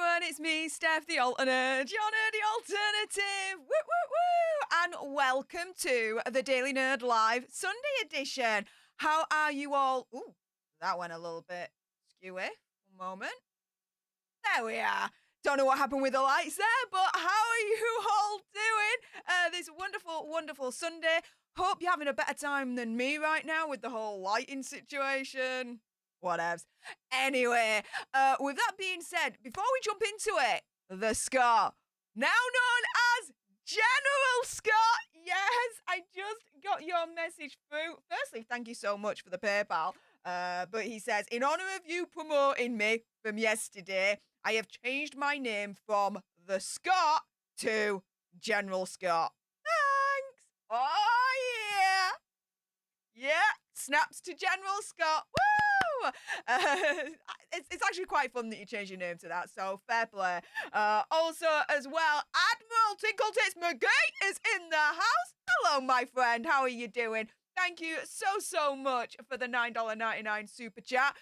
everyone, it's me, Stef The Alter Nerd, your nerdy alternative. Woo, woo, woo! And welcome to the Daily Nerd Live Sunday edition. How are you all? Ooh, that went a little bit skewy. One moment. There we are. Don't know what happened with the lights there, but how are you all doing this wonderful, wonderful Sunday? Hope you're having a better time than me right now with the whole lighting situation. Whatevs. Anyway, with that being said, before we jump into it, the Scott, now known as General Scott. Yes, I just got your message through. Firstly, thank you so much for the PayPal. But he says, in honor of you promoting me from yesterday, I have changed my name from the Scott to General Scott. Thanks. Oh, yeah. Yeah, snaps to General Scott. Woo! It's actually quite fun that you change your name to that, so fair play. Also, as well, Admiral Tinkletits McGee is in the house. Hello, my friend. How are you doing? Thank you so much for the $9.99 super chat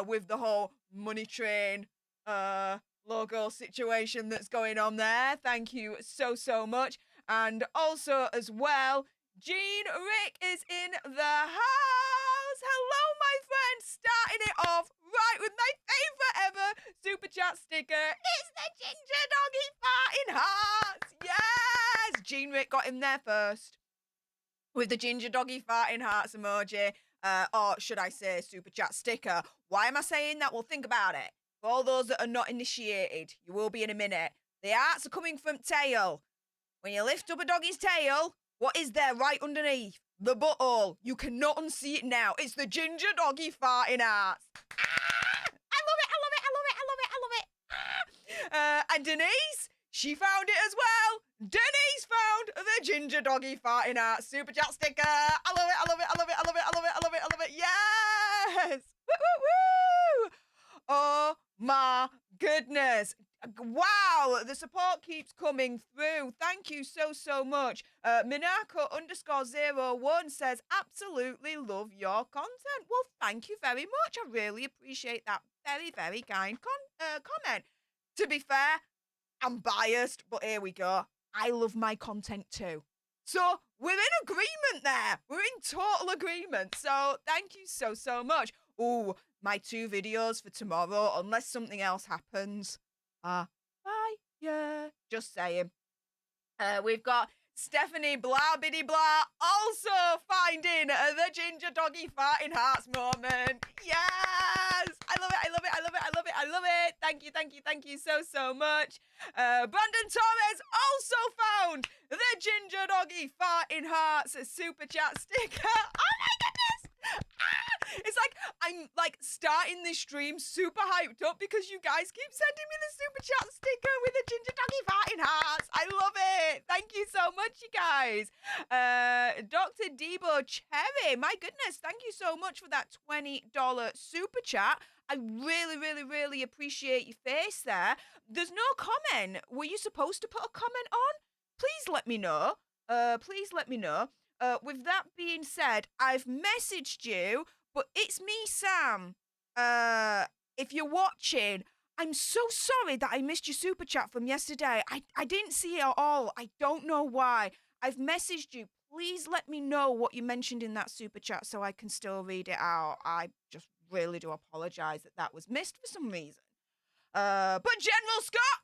with the whole money train logo situation that's going on there. Thank you so much. And also, as well, Jean Rick is in the house. Hello, my friend. Starting it off right with my favorite ever super chat sticker. It's the Ginger Doggy Farting Hearts. Yes! Jean Rick got him there first with the Ginger Doggy Farting Hearts emoji. Or should I say super chat sticker. Why am I saying that? Well, think about it. For all those that are not initiated, you will be in a minute. The hearts are coming from tail. When you lift up a doggy's tail, what is there right underneath? The butthole. You cannot unsee it now. It's the Ginger Doggy Farting Hearts. I love it. And Denise, she found it as well. Denise found the Ginger Doggy Farting Hearts super chat sticker. I love it. Yes. Woo. Oh my goodness. Wow, the support keeps coming through. Thank you so much. Minako_01 says, absolutely love your content. Well, thank you very much. I really appreciate that very kind comment. To be fair, I'm biased, but here we go. I love my content too. So we're in agreement there. We're in total agreement. So thank you so much. Ooh, my 2 videos for tomorrow, unless something else happens. Bye. Yeah, just saying. We've got Stephanie Blah Biddy Blah also finding the Ginger Doggy Farting Hearts moment. Yes! I love it. Thank you so much. Brandon Torres also found the Ginger Doggy Farting Hearts super chat sticker. Oh my goodness! It's like I'm starting this stream super hyped up because you guys keep sending me the super chat sticker with the Ginger Doggy Farting Hearts. I love it. Thank you so much, you guys. Dr. Debo Cherry, my goodness, thank you so much for that $20 super chat. I really appreciate your face there. There's no comment. Were you supposed to put a comment on? Please let me know. With that being said, I've messaged you, but it's me, Sam. If you're watching, I'm so sorry that I missed your super chat from yesterday. I didn't see it at all. I don't know why. I've messaged you. Please let me know what you mentioned in that super chat so I can still read it out. I just really do apologize that was missed for some reason. But General Scott,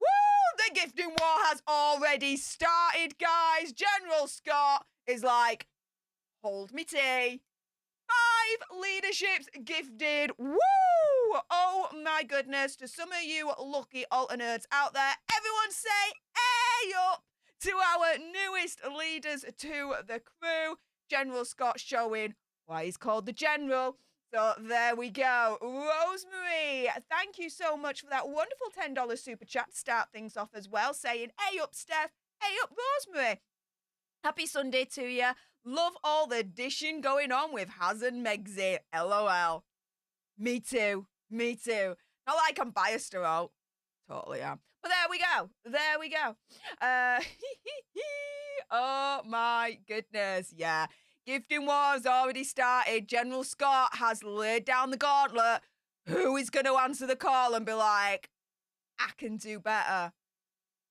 woo! The gifting war has already started, guys. General Scott is like, hold me tea. 5 leaderships gifted. Woo! Oh my goodness. To some of you lucky alter nerds out there, everyone say hey up to our newest leaders to the crew. General Scott showing why he's called the General. So there we go. Rosemary, thank you so much for that wonderful $10 super chat to start things off as well, saying hey up Steph, hey up Rosemary. Happy Sunday to you. Love all the dishing going on with Haz and Megzy. LOL. Me too. Not like I'm biased or all. Totally am. But there we go. Oh my goodness. Yeah. Gifting war's already started. General Scott has laid down the gauntlet. Who is going to answer the call and be like, I can do better.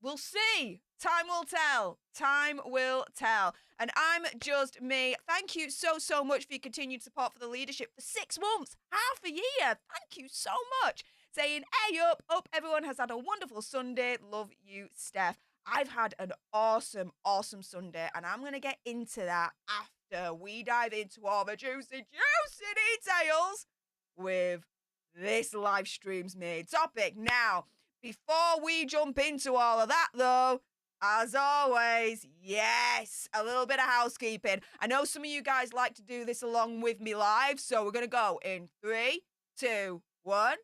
We'll see. Time will tell. Time will tell. And I'm just me. Thank you so, so much for your continued support for the leadership for 6 months, half a year. Thank you so much. Saying, hey up, hope everyone has had a wonderful Sunday. Love you, Steph. I've had an awesome, awesome Sunday, and I'm going to get into that after we dive into all the juicy, juicy details with this live stream's main topic. Now, before we jump into all of that, though, as always, yes, a little bit of housekeeping. I know some of you guys like to do this along with me live, so we're going to go in 3, 2, 1.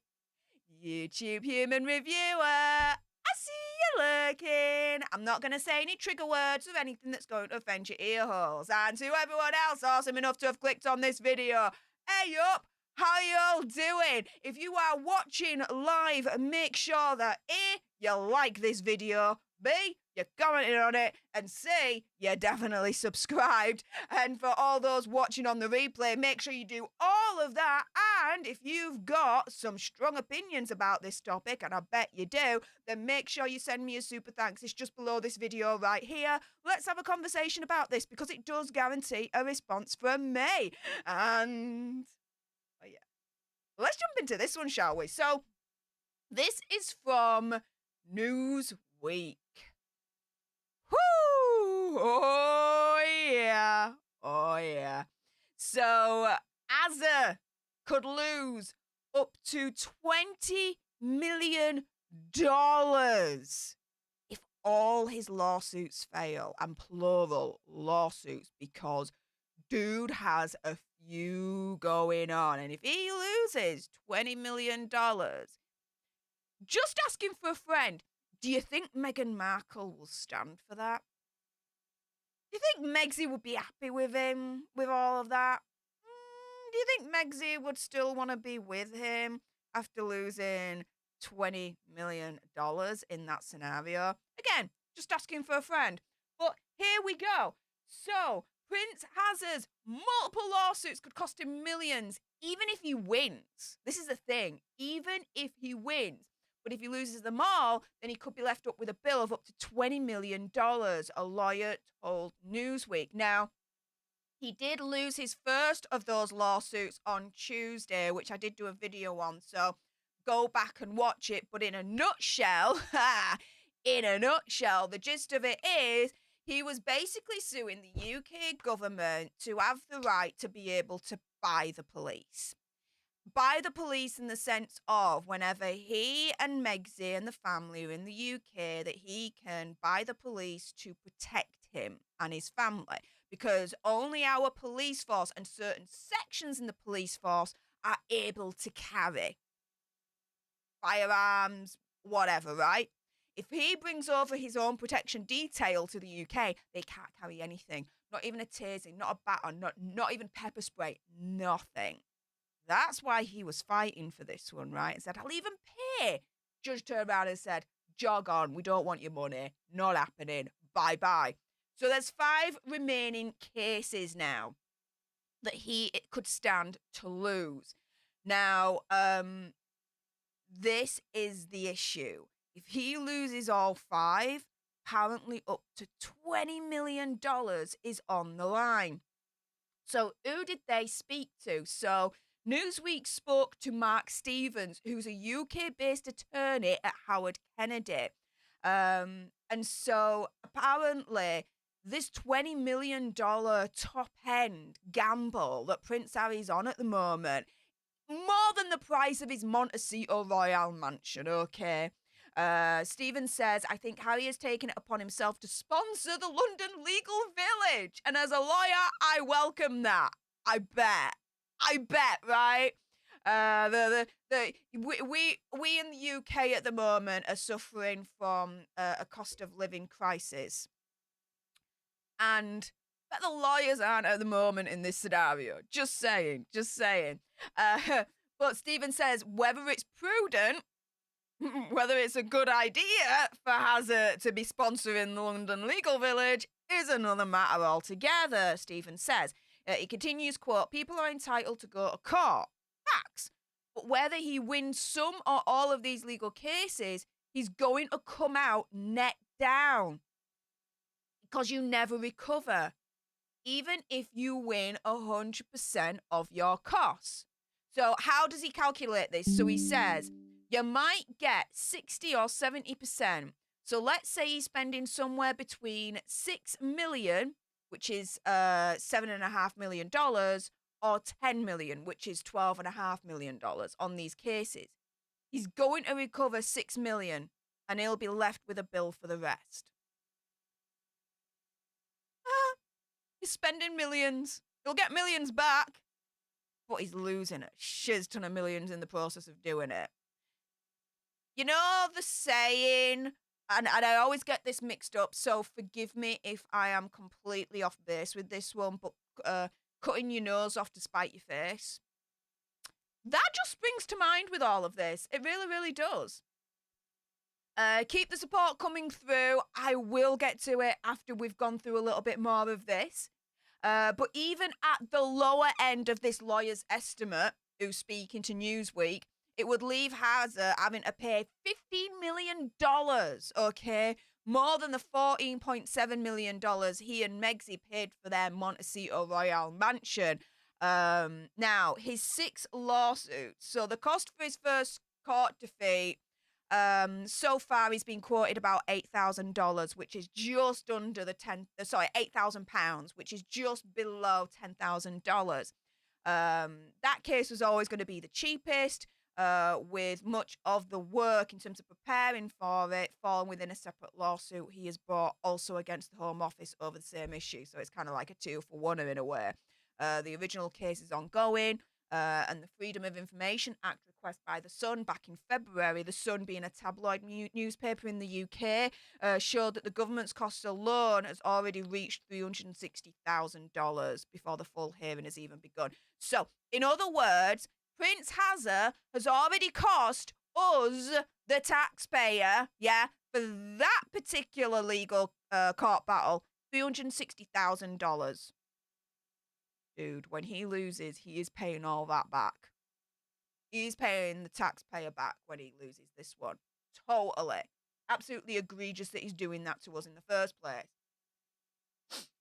YouTube Human Reviewer, I see you lurking. I'm not going to say any trigger words or anything that's going to offend your ear holes. And to everyone else awesome enough to have clicked on this video, hey up, how y'all doing? If you are watching live, make sure that A, you like this video, B, you're commenting on it, and C, you're definitely subscribed. And for all those watching on the replay, make sure you do all of that. And if you've got some strong opinions about this topic, and I bet you do, then make sure you send me a super thanks. It's just below this video right here. Let's have a conversation about this because it does guarantee a response from me. And oh yeah, let's jump into this one, shall we? So this is from Newsweek. Whoo! Oh yeah. Oh yeah. So Azza could lose up to $20 million if all his lawsuits fail, and plural lawsuits, because dude has a few going on. And if he loses $20 million, just asking for a friend, do you think Meghan Markle will stand for that? Do you think Megsy would be happy with him, with all of that? Do you think Megsy would still want to be with him after losing $20 million in that scenario? Again, just asking for a friend. But here we go. So, Prince Hazard's multiple lawsuits could cost him millions, even if he wins. This is the thing. Even if he wins. But if he loses them all, then he could be left up with a bill of up to $20 million, a lawyer told Newsweek. Now, he did lose his first of those lawsuits on Tuesday, which I did do a video on, so go back and watch it. But in a nutshell, the gist of it is he was basically suing the UK government to have the right to be able to buy the police. Buy the police in the sense of whenever he and Megsy and the family are in the UK, that he can buy the police to protect him and his family, because only our police force and certain sections in the police force are able to carry firearms, whatever, right? If he brings over his own protection detail to the UK, they can't carry anything, not even a tasing, not a baton, not even pepper spray, nothing. That's why he was fighting for this one, right? And said, I'll even pay. Judge turned around and said, jog on. We don't want your money. Not happening. Bye-bye. So there's 5 remaining cases now that he could stand to lose. Now, this is the issue. If he loses all 5, apparently up to $20 million is on the line. So who did they speak to? So Newsweek spoke to Mark Stevens, who's a UK-based attorney at Howard Kennedy. And so apparently this $20 million top-end gamble that Prince Harry's on at the moment, more than the price of his Montecito Royal mansion, okay? Stevens says, I think Harry has taken it upon himself to sponsor the London Legal Village. And as a lawyer, I welcome that. I bet, right? We in the UK at the moment are suffering from a cost of living crisis. And I bet the lawyers aren't at the moment in this scenario. Just saying. But Stephen says, whether it's prudent, whether it's a good idea for Hazard to be sponsoring the London Legal Village is another matter altogether, Stephen says. He continues, quote, people are entitled to go to court. Facts. But whether he wins some or all of these legal cases, he's going to come out net down because you never recover, even if you win 100% of your costs. So how does he calculate this? So he says, you might get 60 or 70%. So let's say he's spending somewhere between $6 million, which is $7.5 million, or $10 million, which is $12.5 million on these cases. He's going to recover $6 million, and he'll be left with a bill for the rest. He's spending millions. He'll get millions back, but he's losing a shiz ton of millions in the process of doing it. You know the saying, and I always get this mixed up, so forgive me if I am completely off base with this one, but cutting your nose off to spite your face. That just springs to mind with all of this. It really, really does. Keep the support coming through. I will get to it after we've gone through a little bit more of this. But even at the lower end of this lawyer's estimate, who's speaking to Newsweek, it would leave Hazard having to pay $15 million, okay? More than the $14.7 million he and Megxie paid for their Montecito Royale mansion. Now, his 6 lawsuits. So the cost for his first court defeat, so far he's been quoted about $8,000, which is just under the £8,000, which is just below $10,000. That case was always going to be the cheapest, with much of the work in terms of preparing for it falling within a separate lawsuit he has brought also against the Home Office over the same issue. So it's kind of like a 2-for-1 in a way. The original case is ongoing, and the Freedom of Information Act request by The Sun back in February, The Sun being a tabloid newspaper in the UK, showed that the government's cost alone has already reached $360,000 before the full hearing has even begun. So, in other words, Prince Hazard has already cost us, the taxpayer, for that particular legal court battle, $360,000. Dude, when he loses, he is paying all that back. He's paying the taxpayer back when he loses this one. Totally. Absolutely egregious that he's doing that to us in the first place.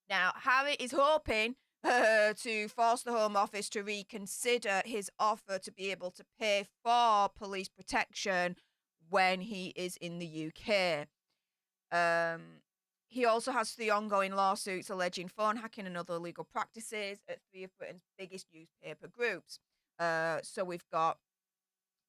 Now, Harry is hoping to force the Home Office to reconsider his offer to be able to pay for police protection when he is in the UK. He also has 3 ongoing lawsuits alleging phone hacking and other illegal practices at 3 of Britain's biggest newspaper groups. So we've got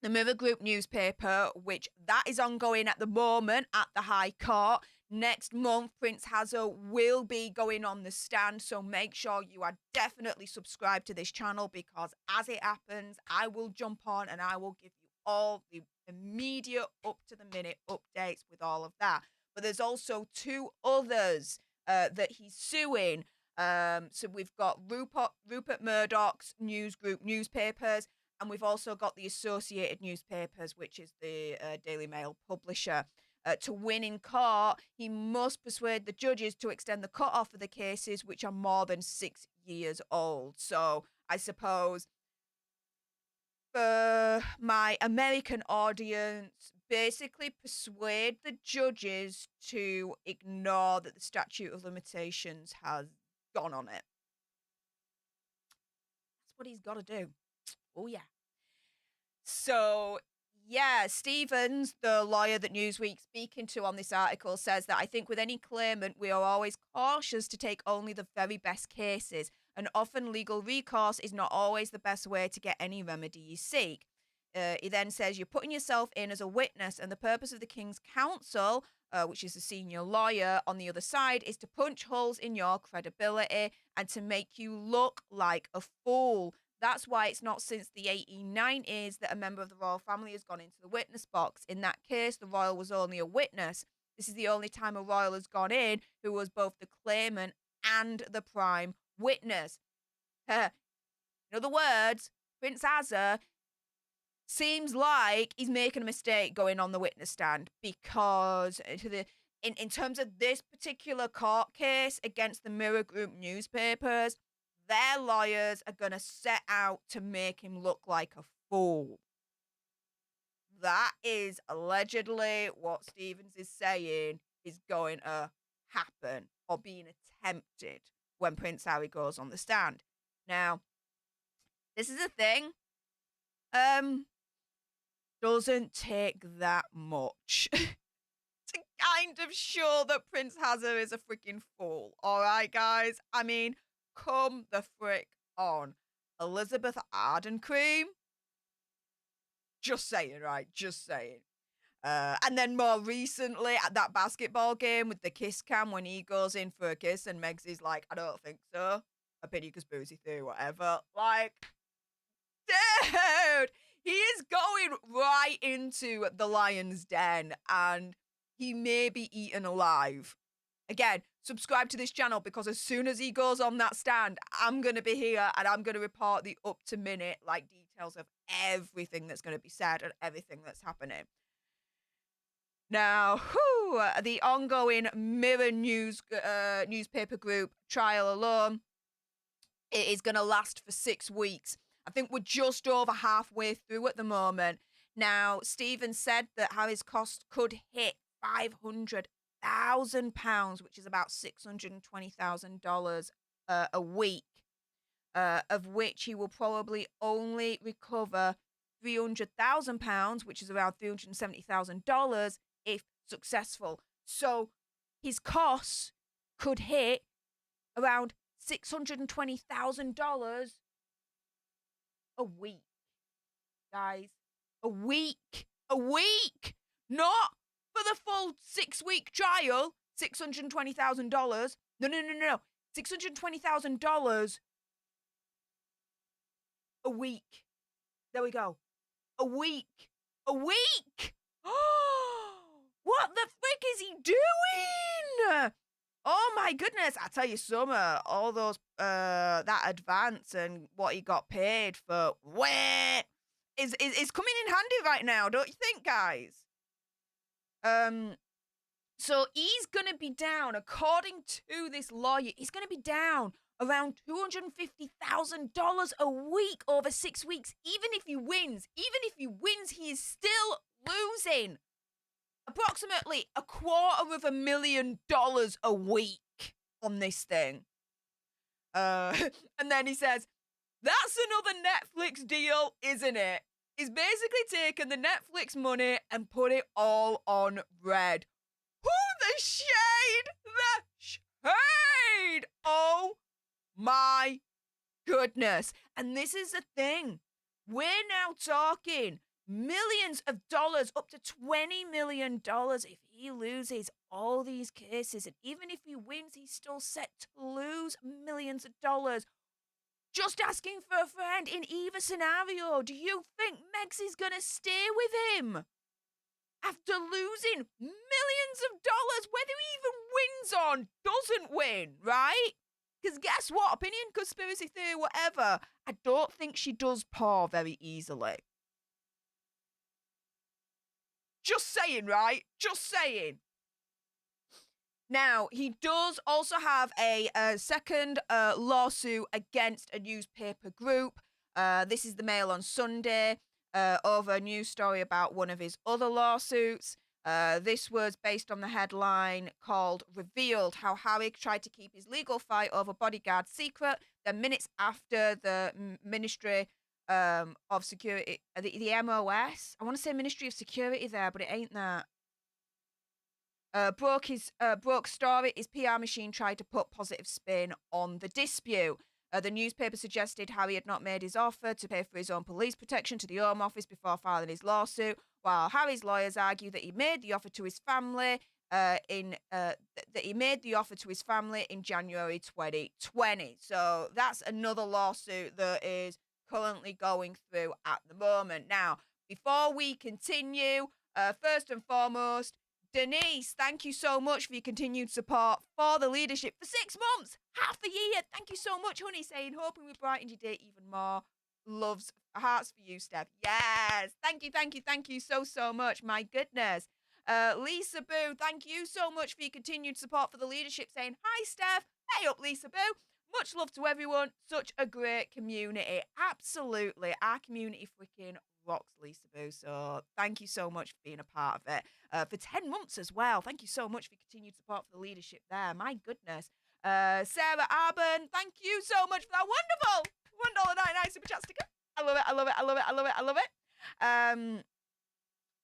the Mirror Group newspaper, which that is ongoing at the moment at the High Court. Next month, Prince Hazard will be going on the stand, so make sure you are definitely subscribed to this channel, because as it happens, I will jump on and I will give you all the immediate up-to-the-minute updates with all of that. But there's also 2 others that he's suing. So we've got Rupert Murdoch's News Group newspapers, and we've also got the Associated Newspapers, which is the Daily Mail publisher. To win in court, he must persuade the judges to extend the cut-off of the cases, which are more than 6 years old. So I suppose for my American audience, basically persuade the judges to ignore that the statute of limitations has gone on it. That's what he's got to do. Oh, yeah. So, yeah, Stevens, the lawyer that Newsweek's speaking to on this article, says that I think with any claimant, we are always cautious to take only the very best cases, and often legal recourse is not always the best way to get any remedy you seek. He then says, you're putting yourself in as a witness, and the purpose of the King's Counsel, which is the senior lawyer on the other side, is to punch holes in your credibility and to make you look like a fool. That's why it's not since the 1890s that a member of the royal family has gone into the witness box. In that case, the royal was only a witness. This is the only time a royal has gone in who was both the claimant and the prime witness. In other words, Prince Hazard seems like he's making a mistake going on the witness stand, because in terms of this particular court case against the Mirror Group newspapers, their lawyers are going to set out to make him look like a fool. that is allegedly what Stevens is saying is going to happen or being attempted when Prince Harry goes on the stand. Now, this is a thing. Doesn't take that much to kind of show that Prince Hazard is a freaking fool. All right, guys? I mean, come the frick on. Elizabeth Arden cream? Just saying, right? Just saying. And then more recently at that basketball game with the kiss cam when he goes in for a kiss and Meg's is like, I don't think so. I pity because Boozy through, whatever. Like, dude, he is going right into the lion's den and he may be eaten alive. Again, subscribe to this channel because as soon as he goes on that stand, I'm going to be here and I'm going to report the up-to-minute details of everything that's going to be said and everything that's happening. Now, the ongoing Mirror newspaper group trial alone, it is going to last for 6 weeks. I think we're just over halfway through at the moment. Now, Stephen said that Harry's cost could hit £500,000, which is about $620,000 a week, of which he will probably only recover £300,000, which is around $370,000 if successful. So his costs could hit around $620,000 a week, guys. A week. Not for the full 6-week trial, $620,000. No. $620,000 a week. There we go. A week. What the frick is he doing? Oh my goodness, I tell you, Summer, all those, that advance and what he got paid for, is coming in handy right now, don't you think, guys? So he's gonna be down, according to this lawyer, he's gonna be down around $250,000 a week over 6 weeks. Even if he wins, he is still losing approximately $250,000 a week on this thing. And then he says, that's another Netflix deal, isn't it? He's basically taken the Netflix money and put it all on Red. The shade! Oh my goodness. And this is the thing. We're now talking millions of dollars, up to $20 million if he loses all these cases. And even if he wins, he's still set to lose millions of dollars. Just asking for a friend in either scenario. Do you think Megs is going to stay with him after losing millions of dollars, whether he even wins or doesn't win, right? Because guess what? Opinion, conspiracy theory, whatever. I don't think she does paw very easily. Just saying, right? Just saying. Now, he does also have a second lawsuit against a newspaper group. This is the Mail on Sunday, over a news story about one of his other lawsuits. This was based on the headline called Revealed, How Harry Tried to Keep His Legal Fight Over Bodyguard Secret. Then minutes after the Ministry of Security, the MOS, I want to say Ministry of Security there, but it ain't that. Broke story, his PR machine tried to put positive spin on the dispute. The newspaper suggested Harry had not made his offer to pay for his own police protection to the Home Office before filing his lawsuit, while Harry's lawyers argue that he made the offer to his family in January 2020. So that's another lawsuit that is currently going through at the moment. Now, before we continue, first and foremost, Denise, thank you so much for your continued support for the leadership for 6 months, half a year. Thank you so much, honey, saying, hoping we brightened your day even more. Loves, hearts for you, Steph. Yes. Thank you so much. My goodness. Lisa Boo, thank you so much for your continued support for the leadership, saying, hi, Steph. Hey up, Lisa Boo. Much love to everyone. Such a great community. Absolutely. Our community freaking rocks, Lisa Boo. So thank you so much for being a part of it. For 10 months as well. Thank you so much for your continued support for the leadership there. My goodness. Sarah Arben, thank you so much for that wonderful $1.99 super chat sticker. I love it. I love it. I love it. I love it. I love it.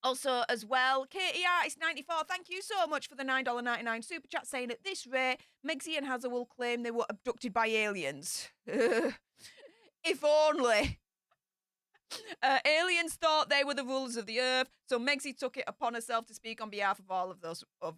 Also, as well, Katie Artist 94, thank you so much for the $9.99 super chat saying at this rate, Megsy and Hazza will claim they were abducted by aliens. If only. Aliens thought they were the rulers of the earth, so Megsy took it upon herself to speak on behalf of all of those of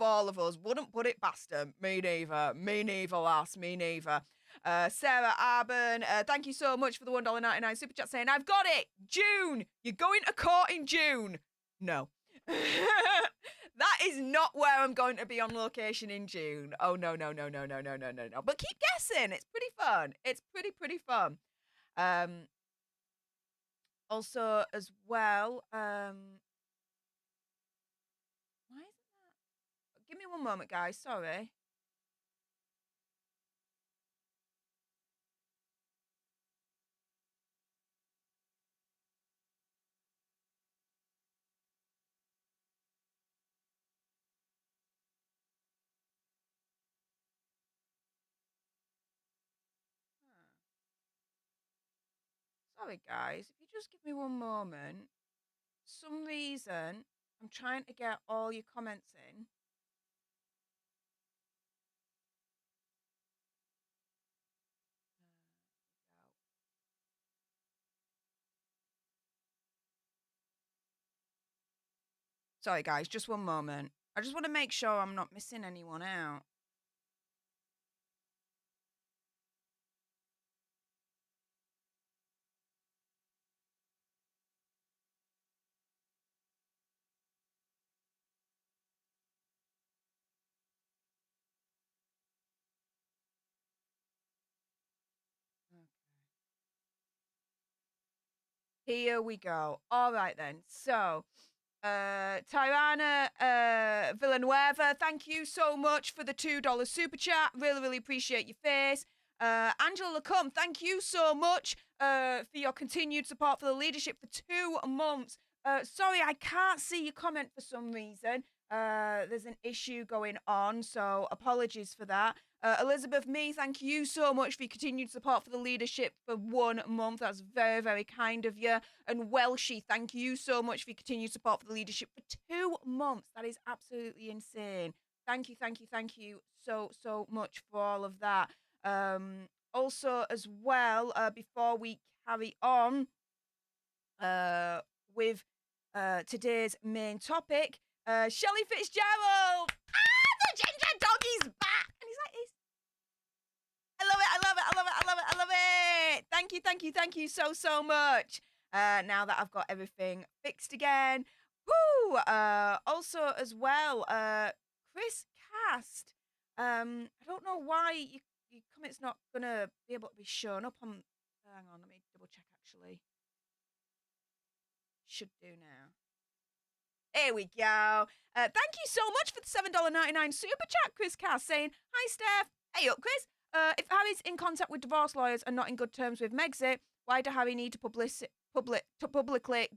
all of us. Wouldn't put it past her. Me neither. Me neither, lass. Me neither. Sarah Arben, thank you so much for the $1.99 super chat saying, I've got it! June! You're going to court in June! No. That is not where I'm going to be on location in June. Oh, no. But keep guessing. It's pretty fun. It's pretty fun. Also, as well, why isn't that? Give me one moment, guys. Sorry. Sorry, guys. If you just give me one moment. For some reason, I'm trying to get all your comments in. Sorry, guys. Just one moment. I just want to make sure I'm not missing anyone out. Here we go. All right, then. So, Tirana Villanueva, thank you so much for the $2 super chat. Really appreciate your face. Angela Lacombe, thank you so much for your continued support for the leadership for 2 months. Sorry, I can't see your comment for some reason. There's an issue going on, so apologies for that. Elizabeth Me, thank you so much for your continued support for the leadership for 1 month. That's very kind of you. And Welshie, thank you so much for your continued support for the leadership for 2 months. That is absolutely insane. Thank you so much for all of that. Also, as well, before we carry on with today's main topic, Shelley Fitzgerald. The ginger doggie's back. And he's like this. I love it. Thank you so much. Now that I've got everything fixed again. Woo! Also, as well, Chris Cast. I don't know why your comment's not going to be able to be shown up on... Hang on, let me double check, actually. Should do now. There we go. Thank you so much for the $7.99 super chat, Chris Cass, saying, hi, Steph. Hey up, Chris. If Harry's in contact with divorce lawyers and not in good terms with Megxit, why do Harry need to publicly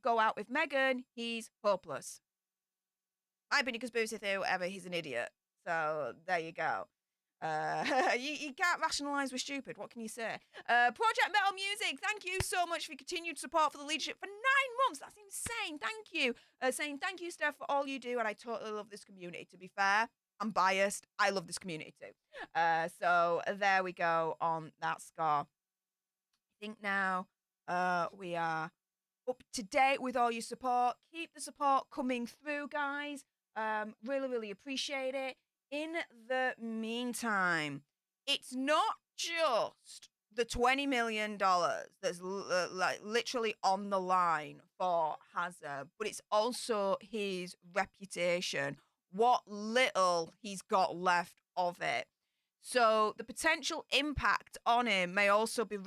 go out with Meghan? He's hopeless. My opinion, conspiracy theory, whatever, he's an idiot. So, there you go. You can't rationalise with stupid. What can you say? Project Metal Music, thank you so much for your continued support for the leadership for 9 months. That's insane. Thank you. Saying thank you, Steph, for all you do. And I totally love this community. To be fair, I'm biased. I love this community too. So there we go on that score. I think now we are up to date with all your support. Keep the support coming through, guys. Really appreciate it. In the meantime, it's not just the $20 million that's like literally on the line for Hazza, but it's also his reputation, what little he's got left of it. So the potential impact on him may also be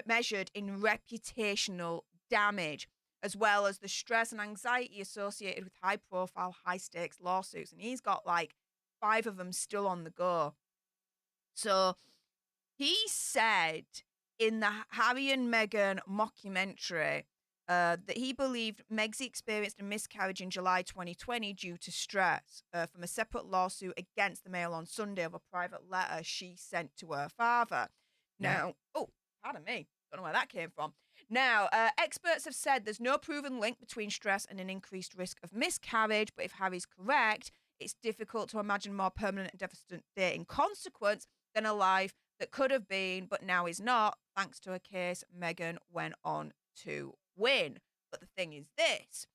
measured in reputational damage, as well as the stress and anxiety associated with high-profile, high-stakes lawsuits. And he's got like 5 of them still on the go. So he said in the Harry and Meghan mockumentary that he believed Megxie experienced a miscarriage in July 2020 due to stress from a separate lawsuit against the Mail on Sunday of a private letter she sent to her father. Now, pardon me, don't know where that came from. Now, experts have said there's no proven link between stress and an increased risk of miscarriage, but if Harry's correct, it's difficult to imagine more permanent and devastating consequence than a life that could have been, but now is not, thanks to a case Meghan went on to win. But the thing is this,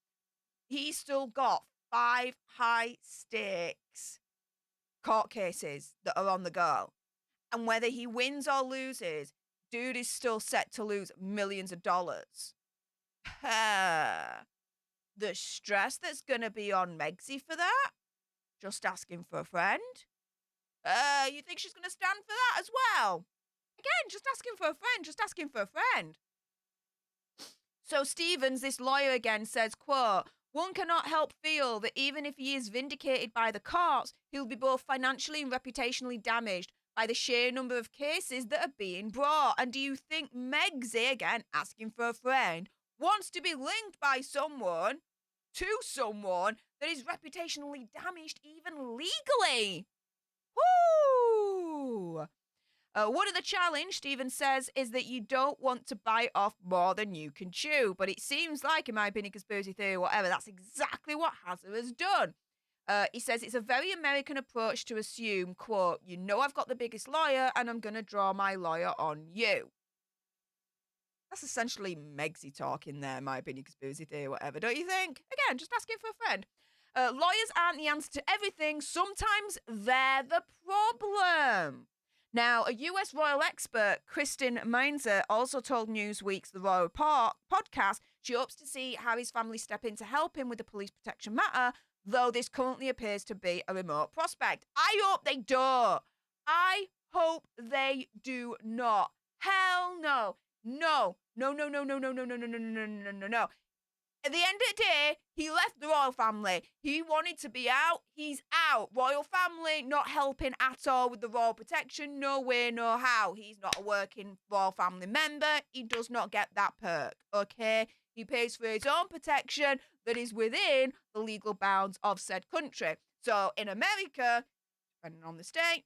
he's still got 5 high-stakes court cases that are on the go. And whether he wins or loses, dude is still set to lose millions of dollars. The stress that's going to be on Megxie for that? Just asking for a friend? You think she's going to stand for that as well? Again, just asking for a friend, just asking for a friend. So Stevens, this lawyer again, says, quote, one cannot help feel that even if he is vindicated by the courts, he'll be both financially and reputationally damaged by the sheer number of cases that are being brought. And do you think Megxie, again, asking for a friend, wants to be linked by someone to someone that is reputationally damaged even legally? Woo! One of the challenge, Stephen says, is that you don't want to bite off more than you can chew. But it seems like, in my opinion, conspiracy theory, whatever, that's exactly what Hazard has done. He says it's a very American approach to assume, quote, you know I've got the biggest lawyer and I'm going to draw my lawyer on you. That's essentially Megxie talking there, in my opinion, conspiracy theory, whatever, don't you think? Again, just asking for a friend. Lawyers aren't the answer to everything. Sometimes they're the problem. Now, a US royal expert, Kristen Meinzer, also told Newsweek's The Royal Report podcast she hopes to see Harry's family step in to help him with the police protection matter, though this currently appears to be a remote prospect. I hope they don't. I hope they do not. Hell no. No. No, no, no, no, no, no, no, no, no, no, no, no, no. At the end of the day, he left the royal family. He wanted to be out. He's out. Royal family not helping at all with the royal protection. No way, no how. He's not a working royal family member. He does not get that perk, okay? He pays for his own protection that is within the legal bounds of said country. So in America, depending on the state,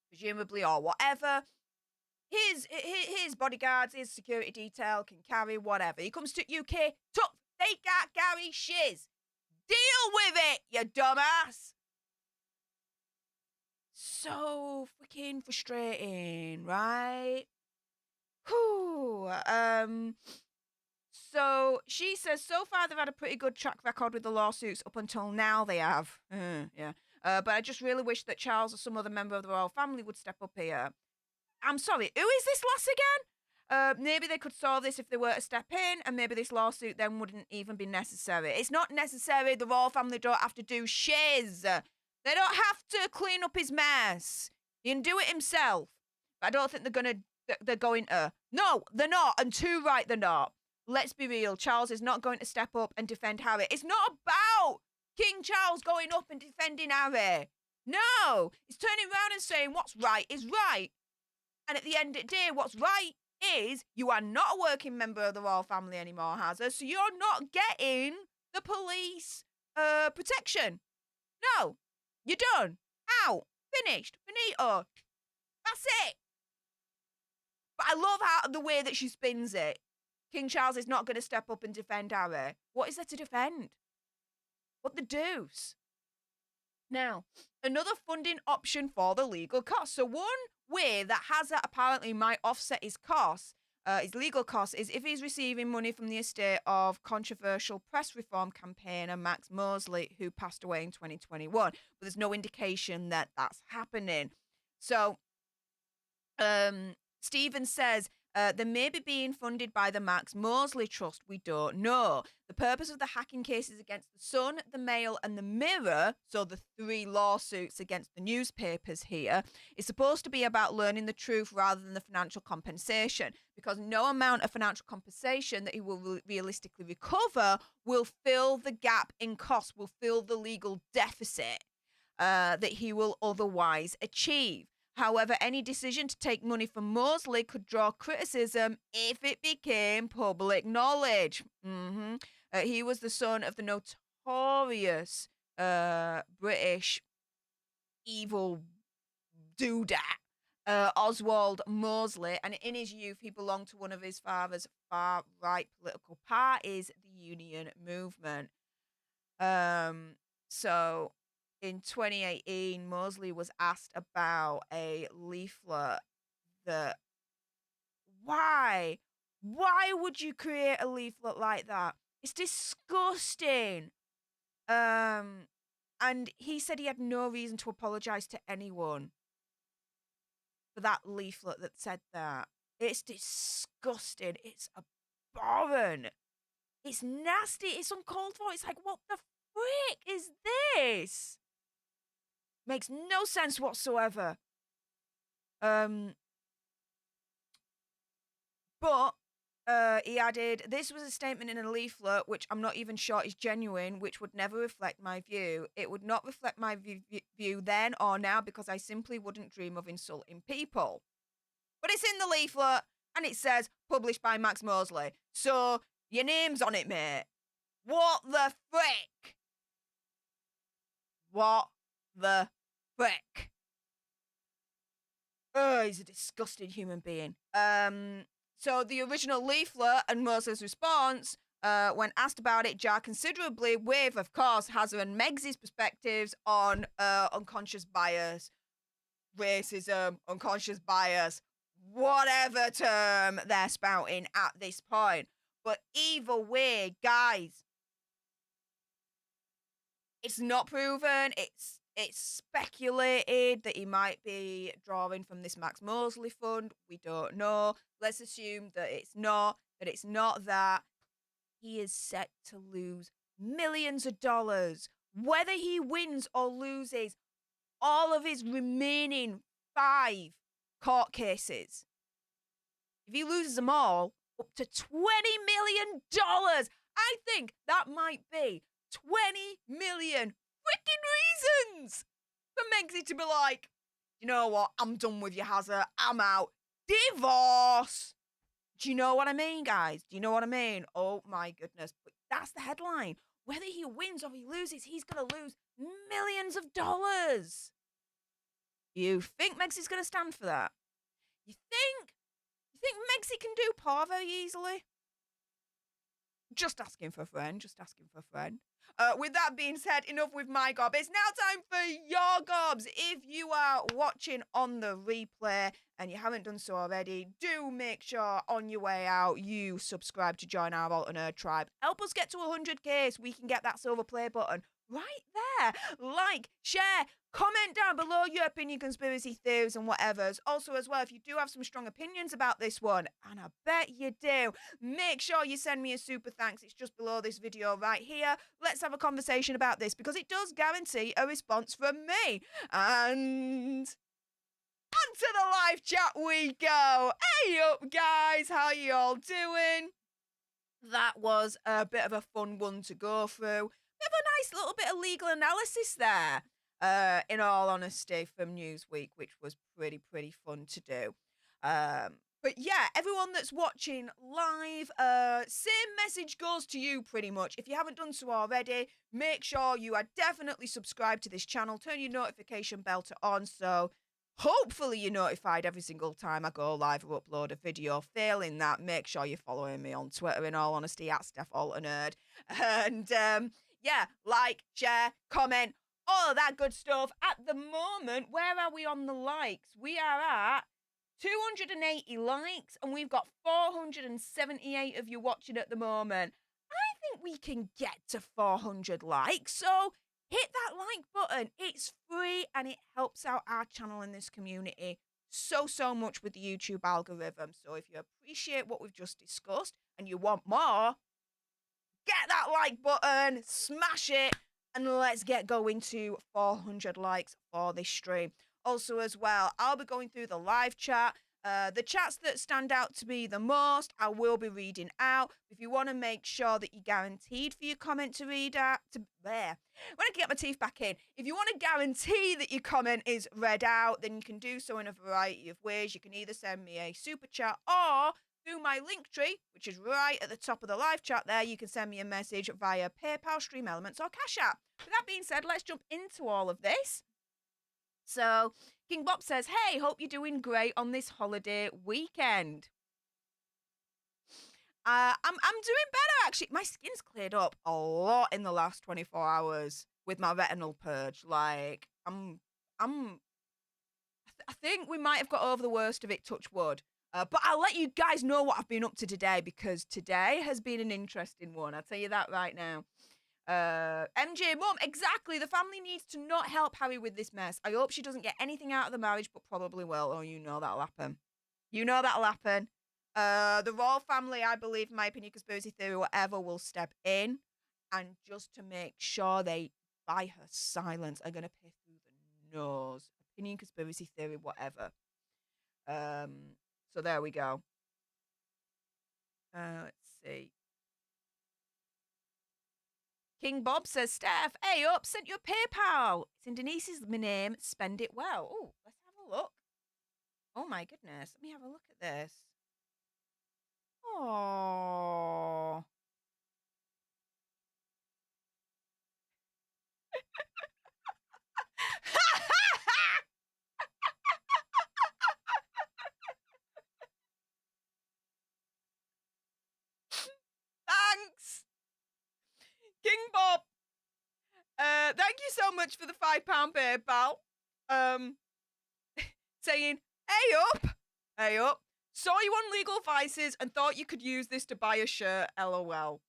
presumably or whatever, his bodyguards, his security detail can carry whatever. He comes to UK, tough, they can't carry shiz. Deal with it, you dumbass. So freaking frustrating, right? Whew. So she says, so far they've had a pretty good track record with the lawsuits. Up until now, they have. Yeah. But I just really wish that Charles or some other member of the royal family would step up here. I'm sorry, who is this lass again? Maybe they could solve this if they were to step in, and maybe this lawsuit then wouldn't even be necessary. It's not necessary. The royal family don't have to do shiz. They don't have to clean up his mess. He can do it himself. But I don't think they're going to. No, they're not, and too right they're not. Let's be real. Charles is not going to step up and defend Harry. It's not about King Charles going up and defending Harry. No, he's turning around and saying what's right is right. And at the end of the day, what's right is you are not a working member of the royal family anymore, Hazard, so you're not getting the police protection. No, you're done. Out. Finished. Finito. That's it. But I love how the way that she spins it. King Charles is not going to step up and defend Harry. What is there to defend? What the deuce? Now, another funding option for the legal costs. So one way that Hazard apparently might offset his costs, his legal costs, is if he's receiving money from the estate of controversial press reform campaigner Max Mosley, who passed away in 2021. But there's no indication that that's happening. So, Stephen says, they may be being funded by the Max Mosley Trust. We don't know. The purpose of the hacking cases against the Sun, the Mail, and the Mirror, so the 3 lawsuits against the newspapers here, is supposed to be about learning the truth rather than the financial compensation, because no amount of financial compensation that he will realistically recover will fill the gap in costs, will fill the legal deficit that he will otherwise achieve. However, any decision to take money from Mosley could draw criticism if it became public knowledge. He was the son of the notorious British evil doodah, Oswald Mosley, and in his youth he belonged to one of his father's far-right political parties, the Union Movement. So in 2018, Mosley was asked about a leaflet that... Why would you create a leaflet like that? It's disgusting. And he said he had no reason to apologize to anyone for that leaflet that said that. It's disgusting. It's abhorrent. It's nasty. It's uncalled for. It's like, what the frick is this? Makes no sense whatsoever. But he added, this was a statement in a leaflet which I'm not even sure is genuine, which would never reflect my view. It would not reflect my view then or now because I simply wouldn't dream of insulting people. But it's in the leaflet and it says published by Max Mosley. So your name's on it, mate. What the frick? What the frick? Oh, he's a disgusting human being. So the original leaflet and Mosley's response, when asked about it, jar considerably with, of course, Hazza and Meg's perspectives on unconscious bias, racism, unconscious bias, whatever term they're spouting at this point. But either way, guys, it's not proven. It's speculated that he might be drawing from this Max Mosley fund. We don't know. Let's assume that it's not that. He is set to lose millions of dollars. Whether he wins or loses all of his remaining 5 court cases. If he loses them all, up to $20 million. I think that might be 20 million freaking reasons for Megxie to be like, you know what, I'm done with you, Hazza, I'm out. Divorce. Do you know what I mean, guys? Do you know what I mean? Oh my goodness. But that's the headline. Whether he wins or he loses, he's going to lose millions of dollars. You think Megxie's going to stand for that? You think Megxie can do poor very easily? Just asking for a friend. With that being said, enough with my gob. It's now time for your gobs. If you are watching on the replay and you haven't done so already, do make sure on your way out you subscribe to join our Alter Nerd tribe. Help us get to 100k so we can get that silver play button right there. Like, share, comment down below your opinion, conspiracy theories and whatevers. Also as well, if you do have some strong opinions about this one, and I bet you do, make sure you send me a super thanks. It's just below this video right here. Let's have a conversation about this because it does guarantee a response from me. And onto the live chat we go. Hey up guys, how you all doing? That was a bit of a fun one to go through. Bit of a nice little bit of legal analysis there, in all honesty, from Newsweek, which was pretty fun to do. But yeah, everyone that's watching live, same message goes to you pretty much. If you haven't done so already, make sure you are definitely subscribed to this channel. Turn your notification bell to on so hopefully you're notified every single time I go live or upload a video. Failing that, make sure you're following me on Twitter, in all honesty, at Stef The Alter Nerd. And yeah, like, share, comment, all of that good stuff. At the moment, where are we on the likes? We are at 280 likes and we've got 478 of you watching at the moment. I think we can get to 400 likes, so hit that like button. It's free and it helps out our channel in this community so much with the YouTube algorithm. So if you appreciate what we've just discussed and you want more, get that like button, smash it, and let's get going to 400 likes for this stream. Also as well, I'll be going through the live chat The chats that stand out to me the most, I will be reading out. If you want to make sure that you're guaranteed for your comment to read out, when I can get my teeth back in, if you want to guarantee that your comment is read out, then you can do so in a variety of ways. You can either send me a super chat or through my link tree, which is right at the top of the live chat there, you can send me a message via PayPal, Stream Elements, or Cash App. With that being said, let's jump into all of this. So, King Bob says, hey, hope you're doing great on this holiday weekend. I'm doing better, actually. My skin's cleared up a lot in the last 24 hours with my retinol purge. Like, I think we might have got over the worst of it, touch wood. But I'll let you guys know what I've been up to today, because today has been an interesting one. I'll tell you that right now. MJ, Mum, exactly. The family needs to not help Harry with this mess. I hope she doesn't get anything out of the marriage, but probably will. Oh, you know that'll happen. You know that'll happen. The royal family, I believe, in my opinion, conspiracy theory, whatever, will step in, and just to make sure they buy her silence, are going to pay through the nose. Opinion, conspiracy theory, whatever. So there we go. Let's see. King Bob says, Steph, hey up, sent you a PayPal. It's in Denise's name. Spend it well. Oh, let's have a look. Oh my goodness. Let me have a look at this. Oh. Thanks. King Bob. Thank you so much for the £5 PayPal. Saying, hey up. Saw you on Legal Vices and thought you could use this to buy a shirt, LOL.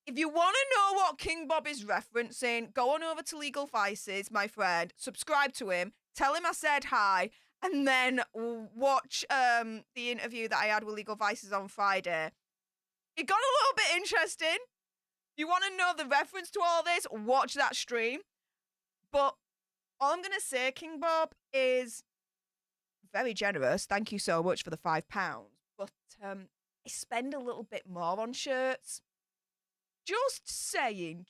If you want to know what King Bob is referencing, go on over to Legal Vices, my friend, subscribe to him, tell him I said hi, and then watch the interview that I had with Legal Vices on Friday. It got a little bit interesting. If you want to know the reference to all this, watch that stream. But all I'm going to say, King Bob, is very generous. Thank you so much for the £5. But I spend a little bit more on shirts. Just saying.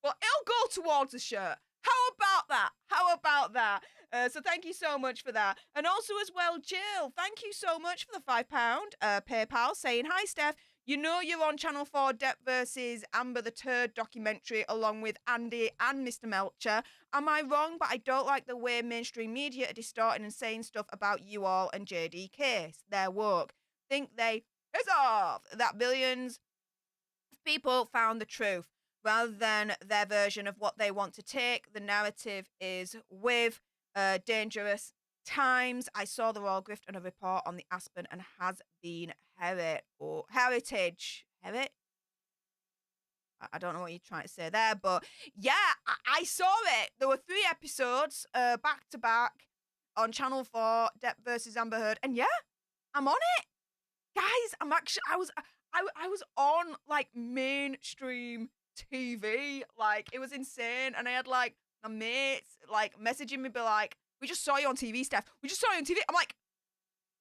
Well, it'll go towards the shirt. How about that? So thank you so much for that. And also as well, Jill, thank you so much for the £5 PayPal, saying, hi, Steph. You know you're on Channel 4 Depp versus Amber the Turd documentary along with Andy and Mr. Melcher. Am I wrong? But I don't like the way mainstream media are distorting and saying stuff about you all and JD Case. They're woke. Think they piss off that billions of people found the truth rather than their version of what they want to take. The narrative is with dangerous times. I saw the Royal Grift and a report on the Aspen and has been heritage. I don't know what you're trying to say there, but yeah, I saw it. There were 3 episodes back to back on Channel 4, Depp versus Amber Heard, and yeah, I'm on it, guys. I was on like mainstream TV, like it was insane, and I had like my mates like messaging me, be like, we just saw you on TV, Steph. We just saw you on TV. I'm like,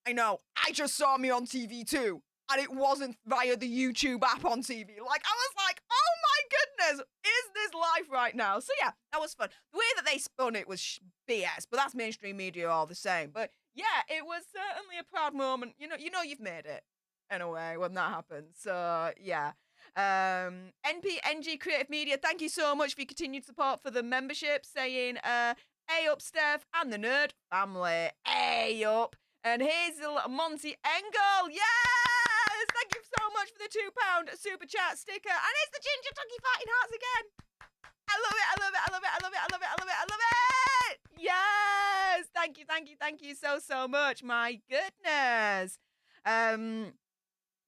I know. I just saw me on TV too. And it wasn't via the YouTube app on TV. Like, I was like, oh my goodness, is this life right now? So yeah, that was fun. The way that they spun it was BS, but that's mainstream media all the same. But yeah, it was certainly a proud moment. You know you've made it in a way when that happens. So yeah. NPNG Creative Media, thank you so much for your continued support for the membership, saying, hey up, Steph, and the Nerd family. Hey up. And here's the little Monty Engel. Yes! Thank you so much for the £2 super chat sticker. And it's the Ginger Tucky Fighting Hearts again. I love it. Yes! Thank you so much. My goodness.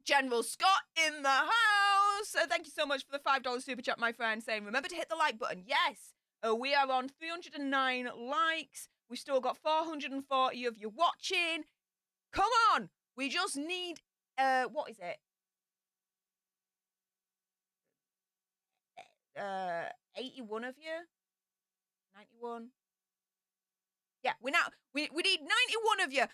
General Scott in the house. Thank you so much for the $5 super chat, my friend, saying, remember to hit the like button. Yes. We are on 309 likes. We've still got 440 of you watching. Come on. We just need, what is it? 81 of you? 91? Yeah, we need 91 of you.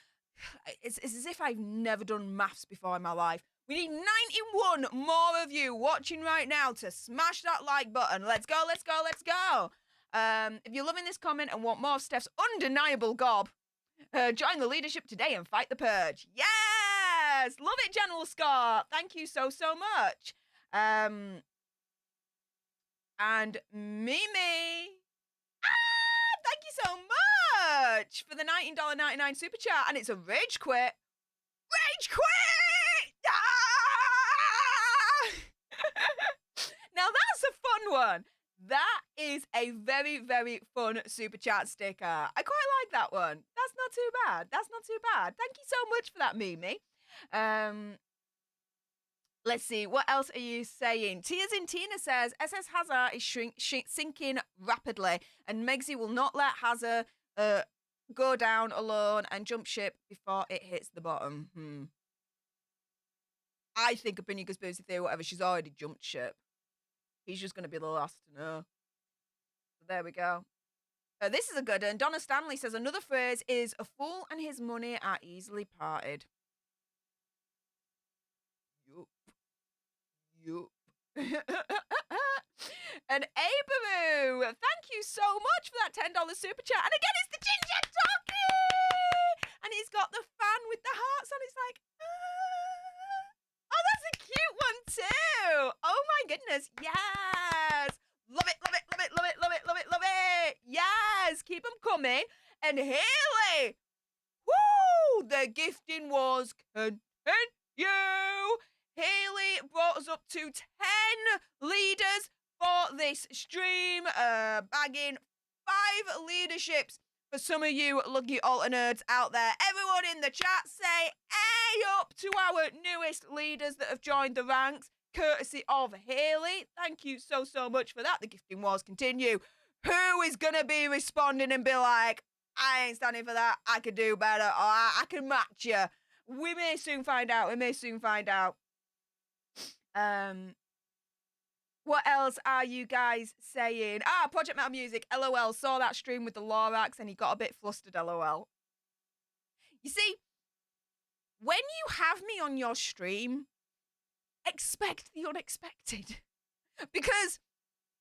it's as if I've never done maths before in my life. We need 91 more of you watching right now to smash that like button. Let's go, let's go, let's go. If you're loving this comment and want more of Stef's undeniable gob, join the leadership today and fight the purge. Yes! Love it, General Scott. Thank you so much. And Mimi. Thank you so much for the $19.99 super chat. And it's a rage quit. Rage quit! Ah! Now that's a fun one. That is a very, very fun super chat sticker. I quite like that one. That's not too bad. That's not too bad. Thank you so much for that, Mimi. Let's see. What else are you saying? Tears in Tina says, SS Hazard is sinking rapidly, and Megsy will not let Hazard go down alone and jump ship before it hits the bottom. I think Opinion Conspiracy Theory, whatever, she's already jumped ship. He's just going to be the last to know. So there we go. This is a good one. Donna Stanley says, another phrase is, a fool and his money are easily parted. Yup. And Abaru, thank you so much for that $10 super chat. And again, it's the Ginger Doggy! And he's got the fan with the hearts on. It's like, oh, that's a cute one too. Oh my goodness, yes. Love it, love it, love it, love it, love it, love it, love it. Yes, keep them coming. And Haley, woo, the gifting wars continue. Haley brought us up to 10 leaders for this stream, bagging 5 leaderships for some of you lucky alter nerds out there. Everyone in the chat say A up to our newest leaders that have joined the ranks, courtesy of Haley. Thank you so much for that. The gifting wars continue. Who is going to be responding and be like, I ain't standing for that, I could do better, or I can match you? We may soon find out. We may soon find out. What else are you guys saying? Project Metal Music, LOL, saw that stream with the Lorax and he got a bit flustered, LOL. You see, when you have me on your stream, expect the unexpected. Because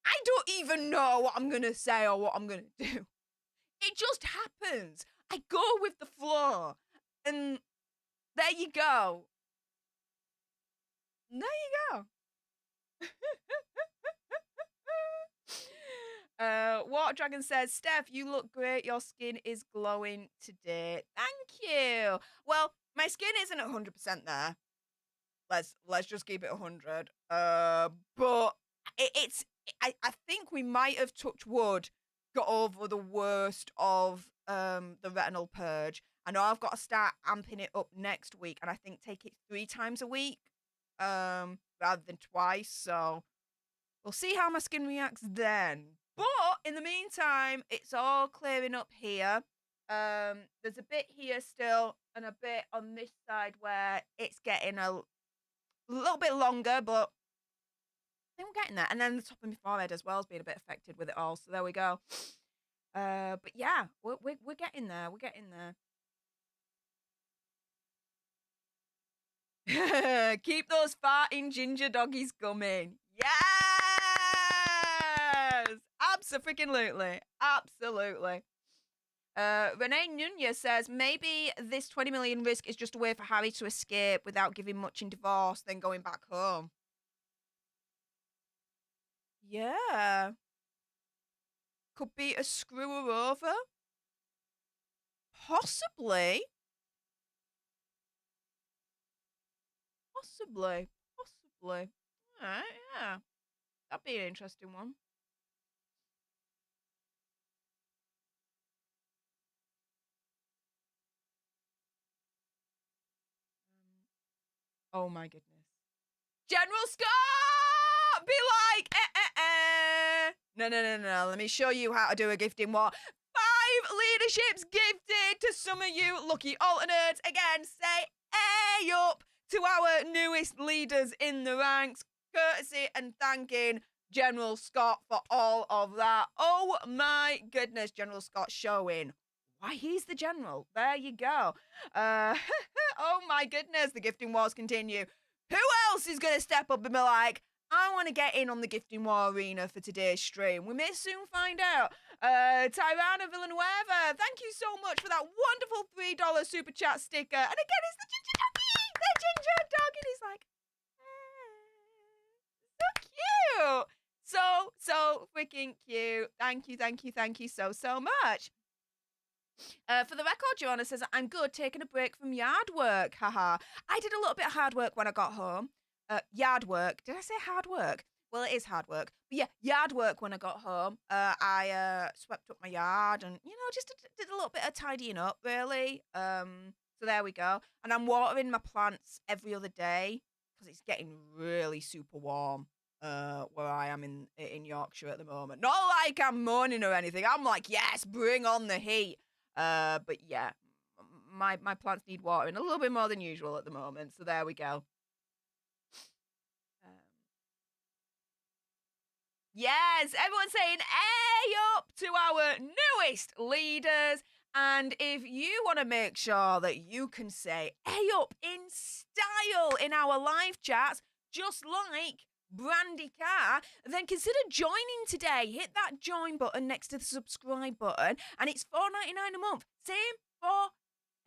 I don't even know what I'm going to say or what I'm going to do. It just happens. I go with the flow. And there you go. There you go. Water Dragon says, Steph, you look great. Your skin is glowing today. Thank you. Well, my skin isn't 100% there. Let's just keep it 100. But I think we might have, touched wood, got over the worst of the retinal purge. I know I've got to start amping it up next week, and I think take it 3 times a week. Rather than twice, so we'll see how my skin reacts then. But in the meantime, it's all clearing up here. There's a bit here still, and a bit on this side where it's getting a little bit longer, but I think we're getting there. And then the top of my forehead as well has been a bit affected with it all, so there we go. But yeah, we're getting there. We're getting there. Keep those farting ginger doggies coming. Yes! Absolutely. Absolutely. Renee Nunez says, maybe this 20 million risk is just a way for Harry to escape without giving much in divorce, then going back home. Yeah. Could be a screw her over. Possibly. Possibly. All right, yeah. That'd be an interesting one. Oh my goodness. General Scott! Be like, No. Let me show you how to do a gifting war. 5 leaderships gifted to some of you lucky alter nerds. Again, say A up to our newest leaders in the ranks, courtesy and thanking General Scott for all of that. Oh my goodness, General Scott showing why he's the general. There you go. Oh my goodness, the gifting wars continue. Who else is going to step up and be like, I want to get in on the gifting war arena for today's stream? We may soon find out. Tyrana Villanueva, thank you so much for that wonderful $3 super chat sticker. And again, it's the ginger doggy, the ginger dog, and he's like, so cute. So freaking cute. Thank you so much. For the record, Joanna says, I'm good, taking a break from yard work. Haha. I did a little bit of hard work when I got home. Yard work. Did I say hard work? Well, it is hard work. But yeah, yard work when I got home. I swept up my yard and, just did a little bit of tidying up, really. So there we go. And I'm watering my plants every other day because it's getting really super warm where I am in Yorkshire at the moment. Not like I'm moaning or anything. I'm like, yes, bring on the heat. But yeah, my plants need watering a little bit more than usual at the moment. So there we go. Yes, everyone's saying "Hey up" to our newest leaders. And if you want to make sure that you can say "Hey up" in style in our live chats, just like Brandy Carr, then consider joining today. Hit that join button next to the subscribe button, and it's $4.99 a month. Same for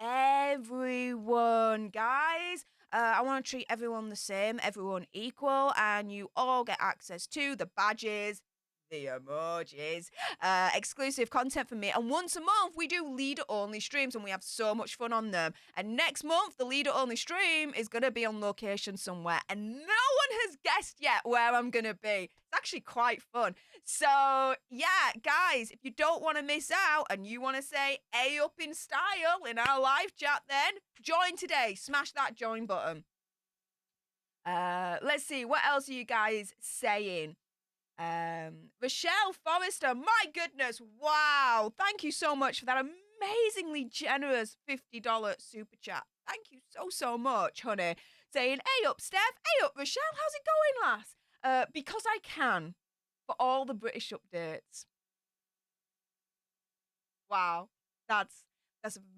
everyone, guys. I want to treat everyone the same, everyone equal, and you all get access to the badges, the emojis, exclusive content from me. And once a month, we do leader-only streams, and we have so much fun on them. And next month, the leader-only stream is going to be on location somewhere, and no one has guessed yet where I'm going to be. It's actually quite fun. So, yeah, guys, if you don't want to miss out and you want to say "A up" in style in our live chat, then join today. Smash that join button. Let's see. What else are you guys saying? Rochelle Forrester, my goodness, wow. Thank you so much for that amazingly generous $50 super chat. Thank you so much, honey. Saying, "Hey up, Steph. Hey up, Rochelle. How's it going, lass?" Because I can, for all the British updates. Wow. That's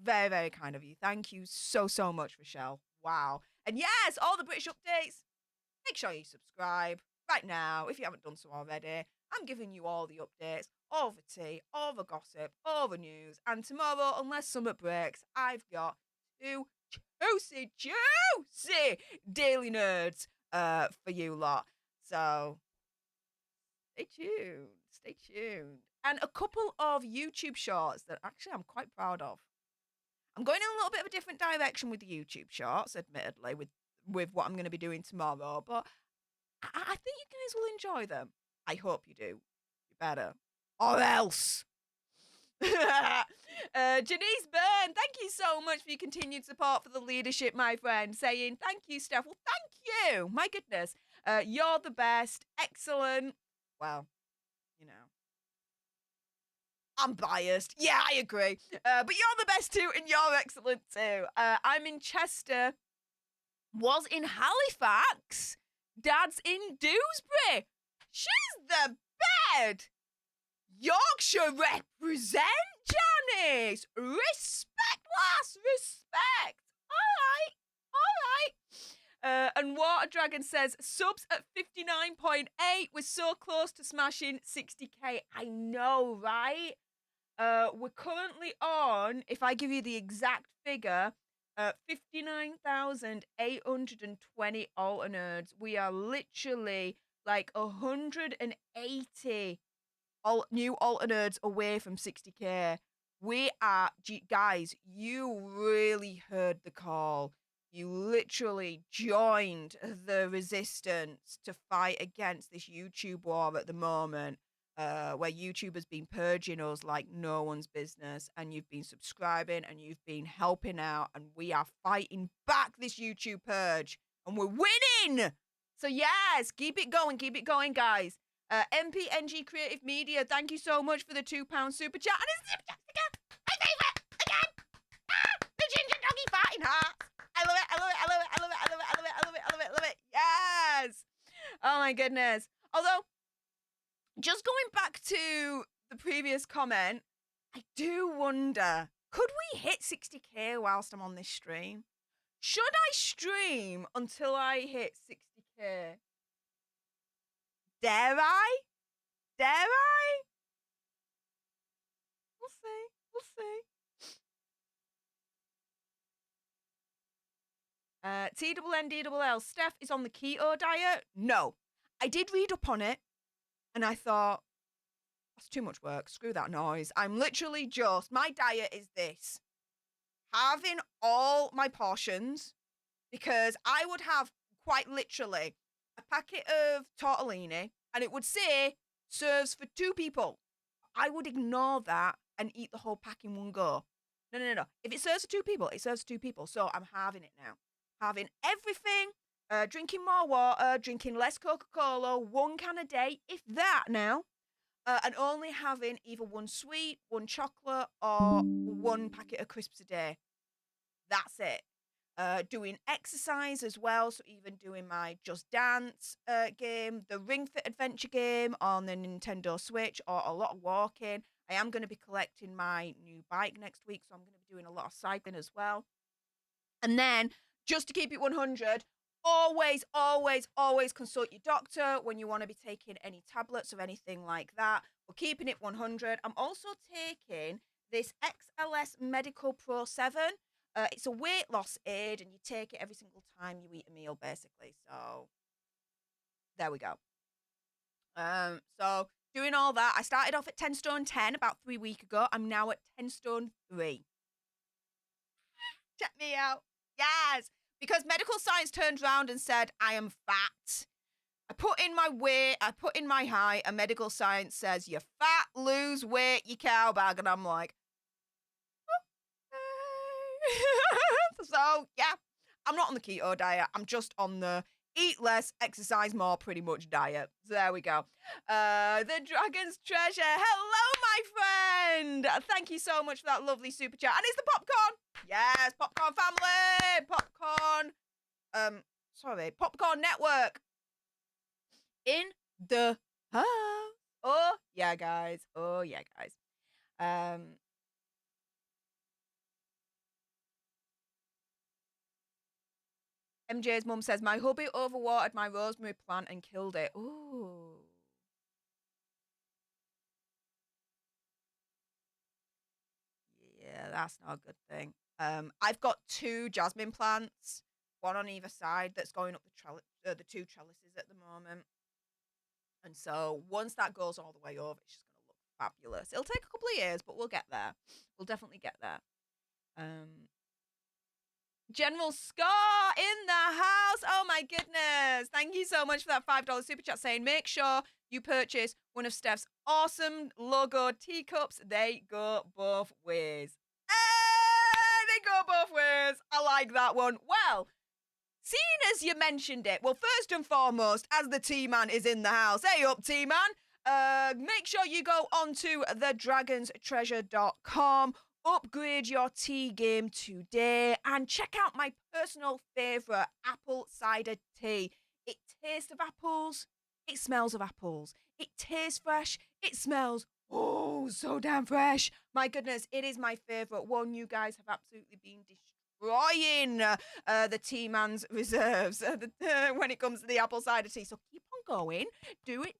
very, very kind of you. Thank you so much, Rochelle. Wow. And yes, all the British updates. Make sure you subscribe right now if you haven't done so already. I'm giving you all the updates, all the tea, all the gossip, all the news. And tomorrow, unless summer breaks, I've got 2 juicy Daily Nerds for you lot. So stay tuned. And a couple of YouTube shorts that actually I'm quite proud of. I'm going in a little bit of a different direction with the YouTube shorts, admittedly, with what I'm going to be doing tomorrow. But I think you guys will enjoy them. I hope you do. You better. Or else. Janice Byrne, thank you so much for your continued support for the leadership, my friend. Saying, thank you, Steph. Well, thank you. My goodness. You're the best. Excellent. Well, I'm biased. Yeah, I agree. But you're the best too, and you're excellent too. I'm in Chester. Was in Halifax. Dad's in Dewsbury. She's the bed. Yorkshire represent, Janice. Respect, lass. Respect. All right. And Water Dragon says, subs at 59.8. We're so close to smashing 60k. I know, right? We're currently on, if I give you the exact figure, 59,820 alter nerds. We are literally like 180 new alter nerds away from 60k. We are, guys, you really heard the call. You literally joined the resistance to fight against this YouTube war at the moment. Where YouTube has been purging us like no one's business, and you've been subscribing and you've been helping out, and we are fighting back this YouTube purge, and we're winning. So yes, keep it going, guys. MPNG Creative Media, thank you so much for the £2 super chat. And it's again, my favorite again. The ginger doggy farting heart. I love it. Yes. Oh my goodness. Although, just going back to the previous comment, I do wonder, Could we hit 60k whilst I'm on this stream? Should I stream until I hit 60k? Dare I? Dare I? We'll see. We'll see. TNNDLL, Stef is on the keto diet? No. I did read up on it, and I thought, that's too much work. Screw that noise. I'm literally just, my diet is this. Having all my portions, because I would have quite literally a packet of tortellini, and it would say, serves for 2 people. I would ignore that and eat the whole pack in one go. No. If it serves for 2 people, it serves for 2 people. So I'm having it now. Having everything, drinking more water, drinking less Coca-Cola, 1 can a day, if that now. And only having either 1 sweet, 1 chocolate, or 1 packet of crisps a day. That's it. Doing exercise as well, so even doing my Just Dance game, the Ring Fit Adventure game on the Nintendo Switch, or a lot of walking. I am going to be collecting my new bike next week, so I'm going to be doing a lot of cycling as well. And then, just to keep it 100, always consult your doctor when you want to be taking any tablets or anything like that. We're keeping it 100. I'm also taking this XLS Medical Pro 7. It's a weight loss aid, and you take it every single time you eat a meal, basically. So, there we go. So, doing all that. I started off at 10 stone 10 about 3 weeks ago. I'm now at 10 stone 3. Check me out. Yes. Because medical science turned around and said, I am fat. I put in my weight, I put in my height, and medical science says, you're fat, lose weight, you cowbag. And I'm like, so, yeah, I'm not on the keto diet. I'm just on the eat less, exercise more, pretty much diet. So there we go. The Dragon's Treasure. Hello, my friend. Thank you so much for that lovely super chat. And it's the popcorn. Yes, popcorn family. Popcorn network. In the house. Oh, yeah, guys. MJ's mum says, my hubby overwatered my rosemary plant and killed it. Ooh. Yeah, that's not a good thing. I've got 2 jasmine plants, 1 on either side, that's going up the 2 trellises at the moment. And so once that goes all the way over, it's just going to look fabulous. It'll take a couple of years, but we'll get there. We'll definitely get there. General Scott in the house. Oh my goodness. Thank you so much for that $5 super chat saying make sure you purchase one of Stef's awesome logo teacups. They go both ways. Hey, they go both ways. I like that one. Well, seeing as you mentioned it, well, first and foremost, as the T-Man is in the house, hey up, T-Man, make sure you go onto thedragonstreasure.com, upgrade your tea game today, and check out my personal favourite apple cider tea. It tastes of apples, it smells of apples, it tastes fresh, it smells, oh, so damn fresh. My goodness, it is my favourite one. You guys have absolutely been destroying the T-Man's reserves when it comes to the apple cider tea. So keep on going. Do it.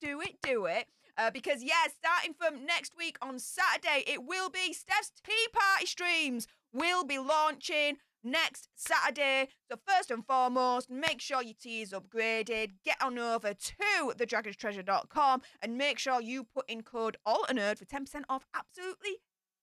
Because, yes, starting from next week on Saturday, it will be Stef's Tea Party streams. Will be launching next Saturday. So first and foremost, make sure your tea is upgraded. Get on over to thedragonstreasure.com and make sure you put in code ALTERNERD for 10% off absolutely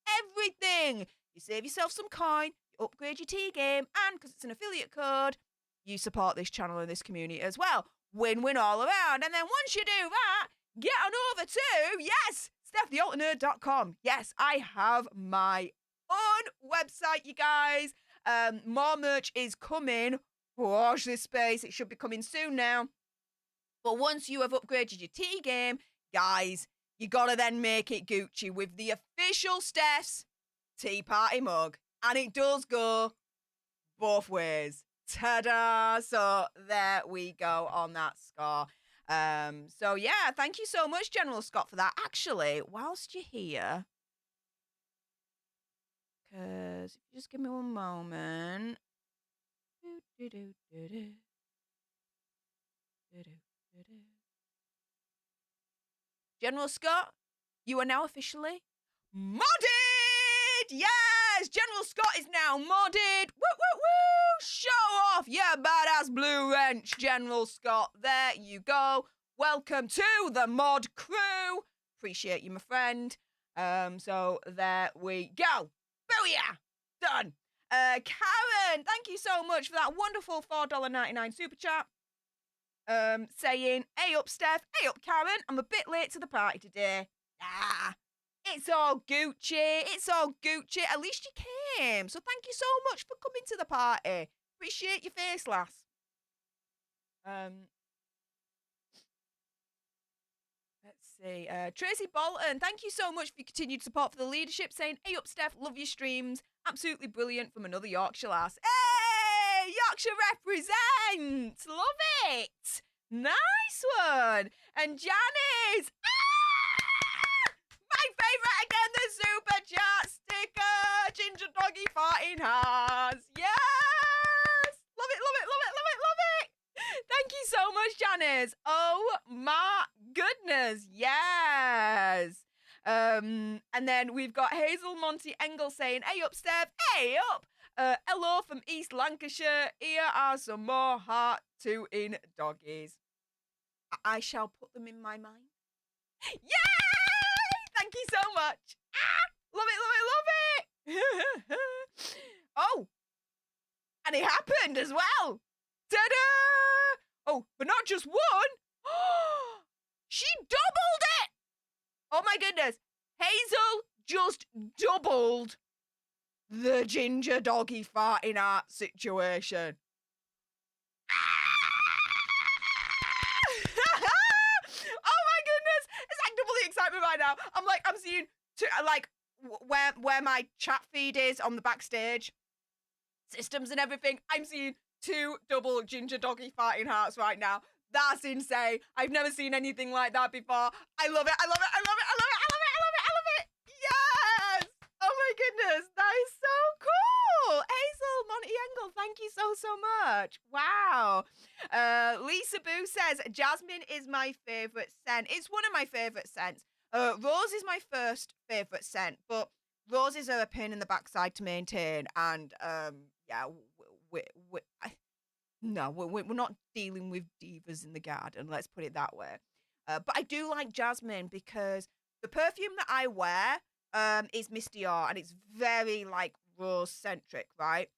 everything. You save yourself some coin, you upgrade your tea game, and because it's an affiliate code, you support this channel and this community as well. Win-win all around. And then once you do that, get on over to, yes, StefTheAlterNerd.com. Yes, I have my own website, you guys. More merch is coming. Watch this space. It should be coming soon now. But once you have upgraded your tea game, guys, you gotta then make it Gucci with the official Stef's Tea Party mug. And it does go both ways. Ta-da! So there we go on that score. So yeah, thank you so much, General Scott, for that. Actually, whilst you're here, because just give me one moment. General Scott, you are now officially modded! Yes! General Scott is now modded! Woo, woo, woo! Show off your badass blue wrench, General Scott. There you go. Welcome to the mod crew. Appreciate you, my friend. So there we go. Booyah! Done. Karen, thank you so much for that wonderful $4.99 super chat. Saying, hey up, Steph. Hey up, Karen. I'm a bit late to the party today. Ah, it's all Gucci. It's all Gucci. At least you came. So thank you so much for coming to the party. Appreciate your face, lass. Let's see. Tracy Bolton, thank you so much for your continued support for the leadership. Saying, hey up, Steph. Love your streams. Absolutely brilliant from another Yorkshire lass. Hey, Yorkshire represents. Love it. Nice one. And Janice. My favourite again, the super chat sticker. Ginger doggy farting has. Yes. Love it, love it, love it, love it, love it. Thank you so much, Janice. Oh my goodness. Yes. And then we've got Hazel Monty Engel saying, hey up, Steph. Hey up. Hello from East Lancashire. Here are some more heart-tooting doggies. I shall put them in my mind. Yay! Thank you so much. Love it, love it, love it. Oh, and it happened as well. Ta-da! Oh, but not just one. She doubled it. Oh my goodness. Hazel just doubled the ginger doggy farting art situation. Oh my goodness. It's like double the excitement right now. I'm seeing where my chat feed is on the backstage systems and everything. I'm seeing 2 double ginger doggy farting hearts right now. That's insane. I've never seen anything like that before. I love it. I love it. I love it. I love it. I love it. I love it. I love it. Yes. Oh my goodness. That is so cool. Hazel Monty Engel, thank you so much. Wow. Lisa Boo says, Jasmine is my favourite scent. It's one of my favourite scents. Rose is my first favourite scent, but roses are a pain in the backside to maintain. And yeah, we're not dealing with divas in the garden. Let's put it that way. But I do like jasmine because the perfume that I wear is Miss Dior, and it's very like rose centric, right?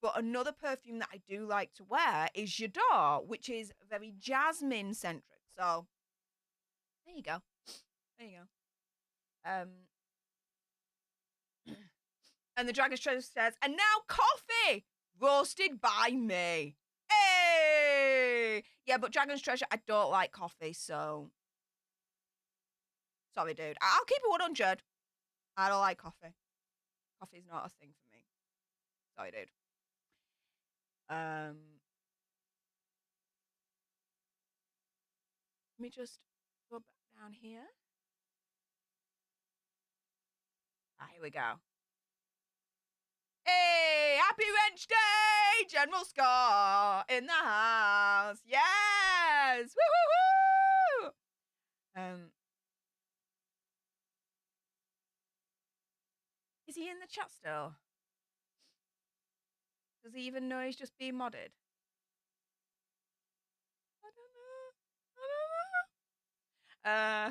But another perfume that I do like to wear is J'adore, which is very jasmine centric. So there you go. There you go. And the Dragon's Treasure says, and now coffee roasted by me. Hey! Yeah, but Dragon's Treasure, I don't like coffee, so sorry, dude. I'll keep it 100. I don't like coffee. Coffee's not a thing for me. Sorry, dude. Let me just go back down here. Here we go. Hey, happy wrench day! General Scott in the house. Yes! Woo, woo, woo! Is he in the chat still? Does he even know he's just being modded? I don't know.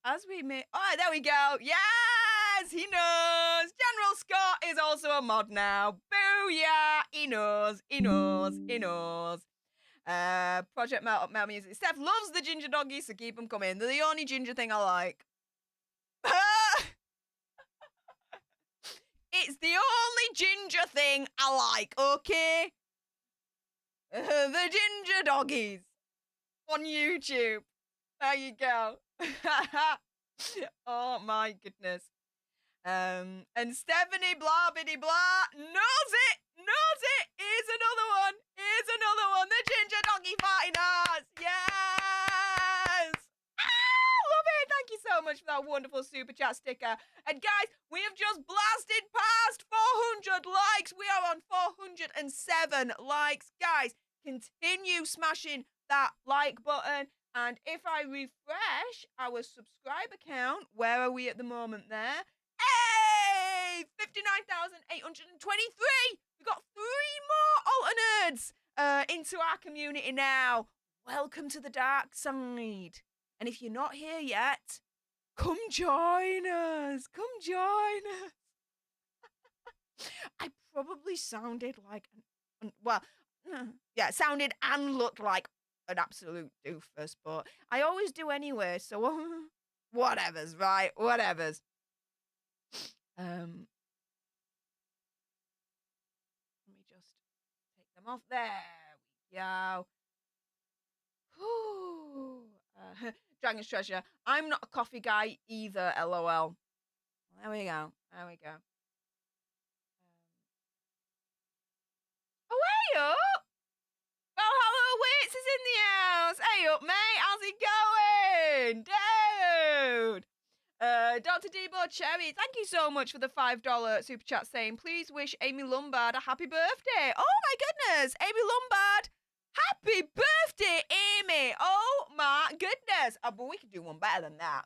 As we may. Oh, there we go. Yes, he knows. General Scott is also a mod now. Booyah! He knows. He knows. He knows. Project Melt Music. Steph loves the ginger doggies, so keep them coming. They're the only ginger thing I like. It's the only ginger thing I like, okay? The ginger doggies on YouTube. There you go. Oh my goodness. And Stephanie blah biddy blah knows it. Knows it. Here's another one. Here's another one. The ginger doggy farting ass. Yes. Ah, love it. Thank you so much for that wonderful super chat sticker. And guys, we have just blasted past 400 likes. We are on 407 likes. Guys, continue smashing that like button. And if I refresh our subscriber count, where are we at the moment there? Hey! 59,823! We've got 3 more alter nerds into our community now. Welcome to the dark side. And if you're not here yet, come join us. Come join us. I probably sounded like, sounded and looked like an absolute doofus, but I always do anyway, so whatever's, right? Whatever's. Let me just take them off. There we go. Dragon's Treasure. I'm not a coffee guy either, LOL. There we go. There we go. Oh, hey up! Valhalla Wits is in the house. Hey up, mate. How's it going? Dude. Dr. Debo Cherry, thank you so much for the $5 super chat saying, please wish Amy Lombard a happy birthday. Oh my goodness, Amy Lombard. Happy birthday, Amy. Oh my goodness. Oh, but we could do one better than that.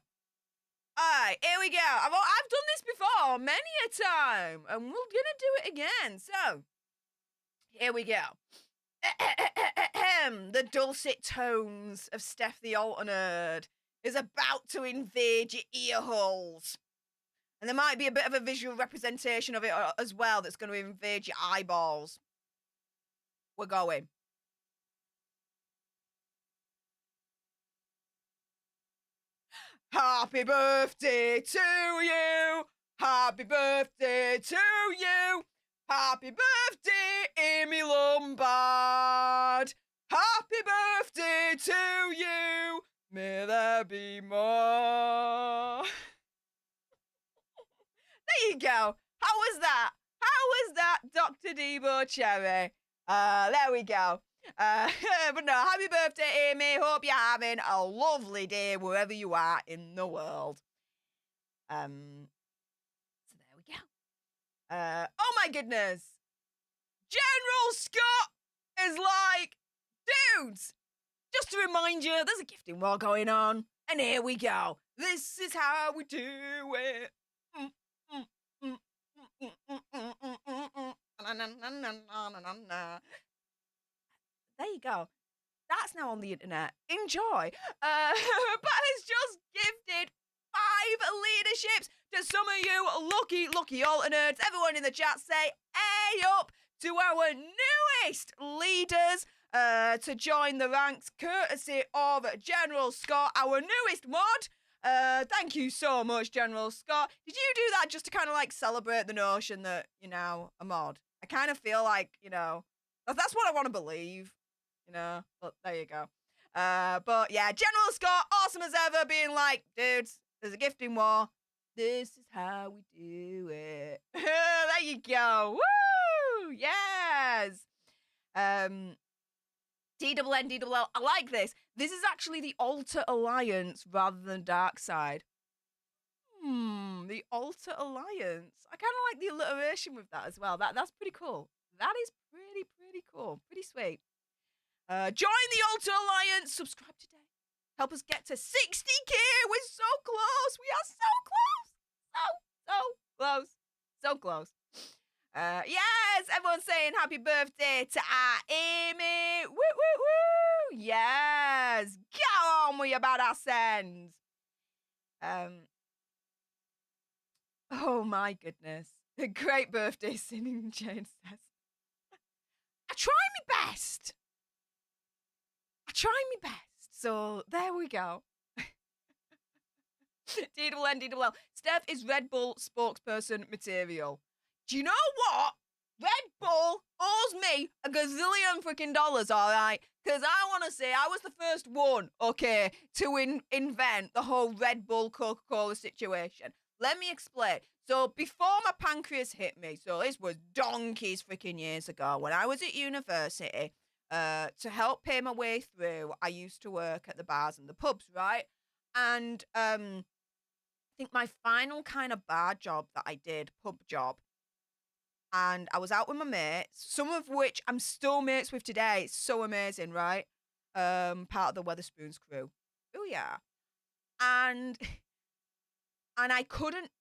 All right, here we go. I've done this before many a time, and we're going to do it again. So, here we go. The dulcet tones of Stef the Alter Nerd is about to invade your ear holes. And there might be a bit of a visual representation of it as well that's going to invade your eyeballs. We're going. Happy birthday to you. Happy birthday to you. Happy birthday, Amy Lombard. Happy birthday to you. May there be more. There you go. How was that? How was that, Dr. Debo Cherry? There we go. But no, happy birthday, Amy. Hope you're having a lovely day wherever you are in the world. So there we go. Oh my goodness. General Scott is like, dudes, just to remind you, there's a gifting war going on. And here we go. This is how we do it. There you go. That's now on the internet. Enjoy. But has just gifted 5 leaderships to some of you lucky alter nerds. Everyone in the chat say, hey up to our newest leaders to join the ranks, courtesy of General Scott, our newest mod. Thank you so much, General Scott. Did you do that just to kind of like celebrate the notion that you're now a mod? I kind of feel like, that's what I want to believe, but there you go. But yeah, General Scott, awesome as ever, being like, dudes, there's a gifting war. This is how we do it. There you go. Woo! Yes. DNNDLL. I like this. This is actually the Alter Alliance rather than Dark Side. The Alter Alliance. I kind of like the alliteration with that as well. That's pretty cool. That is pretty cool. Pretty sweet. Join the Alter Alliance. Subscribe today. Help us get to 60k. We're so close. We are so close. So close. Yes, everyone's saying happy birthday to our Amy. Woo, woo, woo. Yes. Go on with your badass ends. Oh my goodness. A great birthday singing, Jane says. I try my best. So there we go. DNNDLL. Steph is Red Bull spokesperson material. Do you know what? Red Bull owes me a gazillion freaking dollars, all right? Because I want to say I was the first one, okay, to invent the whole Red Bull Coca-Cola situation. Let me explain. So before my pancreas hit me, so this was donkeys freaking years ago, when I was at university, to help pay my way through, I used to work at the bars and the pubs, right? And think my final kind of bar job that I did, pub job, and I was out with my mates, some of which I'm still mates with today. It's so amazing, right? Part of the Weatherspoons crew. Oh yeah. And and I couldn't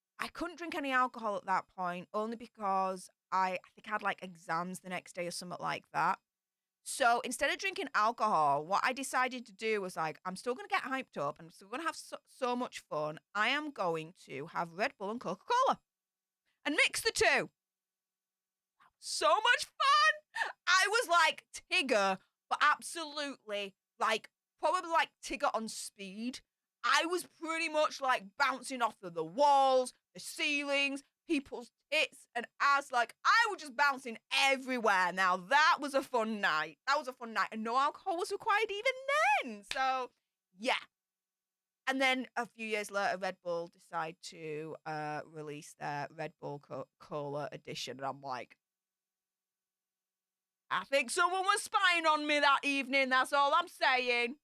drink any alcohol at that point, only because I think I had like exams the next day or something like that. So instead of drinking alcohol, what I decided to do was like, I'm still gonna get hyped up and I'm still gonna have so much fun. I am going to have Red Bull and Coca Cola and mix the two. So much fun! I was like Tigger, but absolutely like probably like Tigger on speed. I was pretty much like bouncing off of the walls, the ceilings, people's tits and ass. Like I was just bouncing everywhere. Now that was a fun night. That was a fun night, and no alcohol was required even then. So yeah. And then a few years later, Red Bull decide to release their Red Bull Cola edition, and I'm like, I think someone was spying on me that evening. That's all I'm saying.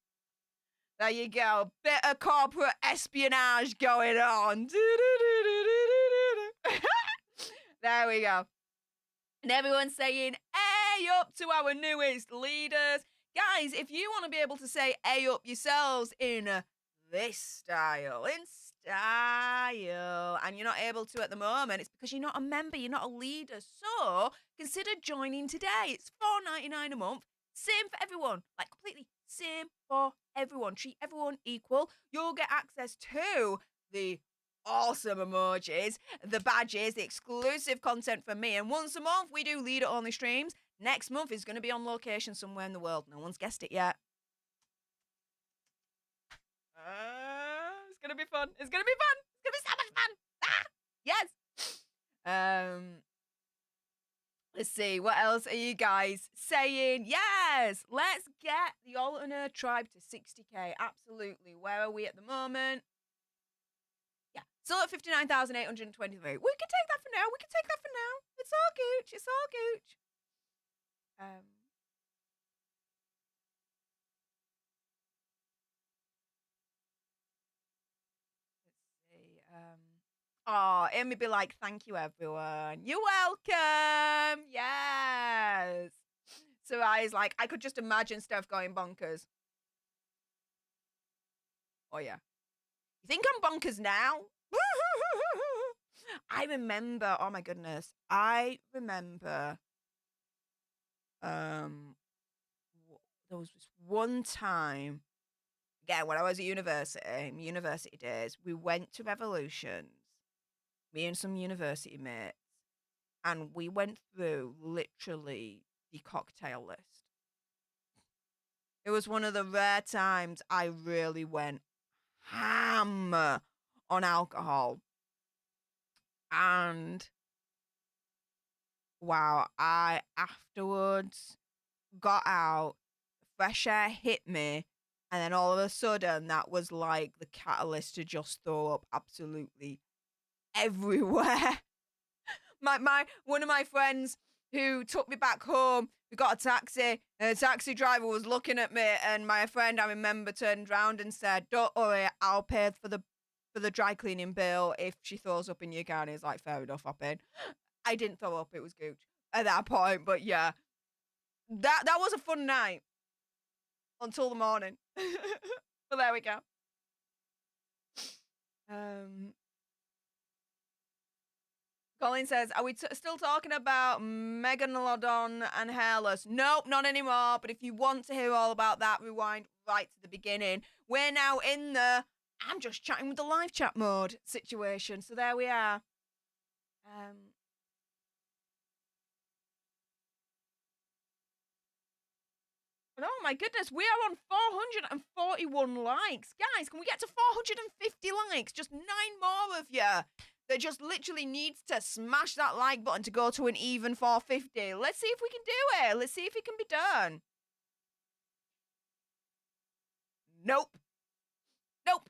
There you go. Bit of corporate espionage going on. There we go. And everyone's saying, "Hey up" to our newest leaders. Guys, if you want to be able to say "hey up" yourselves in this style, and you're not able to at the moment, it's because you're not a member, you're not a leader. So consider joining today. It's $4.99 a month. Same for everyone. Like completely same for everyone. Treat everyone equal. You'll get access to the awesome emojis, the badges, the exclusive content from me. And once a month, we do leader-only streams. Next month is going to be on location somewhere in the world. No one's guessed it yet. It's going to be fun. It's going to be fun. It's going to be so much fun. Ah, yes. Let's see. What else are you guys saying? Yes. Let's get the Alter Nerd tribe to 60K. Absolutely. Where are we at the moment? Yeah, still at 59,823. We can take that for now. We can take that for now. It's all gooch. It's all gooch. Let's see. Oh, Amy be like, thank you, everyone. You're welcome. Yes. So I was like, I could just imagine Steph going bonkers. Oh, yeah. You think I'm bonkers now? I remember, oh my goodness. I remember there was this one time, again, when I was at university, my university days, we went to Revolutions, me and some university mates, and we went through literally the cocktail list. It was one of the rare times I really went ham on alcohol. And wow, I afterwards got out, fresh air hit me, and then all of a sudden that was like the catalyst to just throw up absolutely everywhere. my one of my friends who took me back home, we got a taxi, and the taxi driver was looking at me, and my friend, I remember, turned around and said, "Don't worry, I'll pay for the dry cleaning bill if she throws up in your car." And he's like, "Fair enough, I'll pay." I didn't throw up, it was gooch at that point, but yeah. That was a fun night until the morning. But there we go. Colin says, are we still talking about Megalodon and Hairless? Nope, not anymore. But if you want to hear all about that, rewind right to the beginning. We're now in the I'm just chatting with the live chat mode situation. So there we are. But oh my goodness, we are on 441 likes. Guys, can we get to 450 likes? Just 9 more of you that just literally needs to smash that like button to go to an even 450. Let's see if we can do it. Let's see if it can be done. Nope. Nope.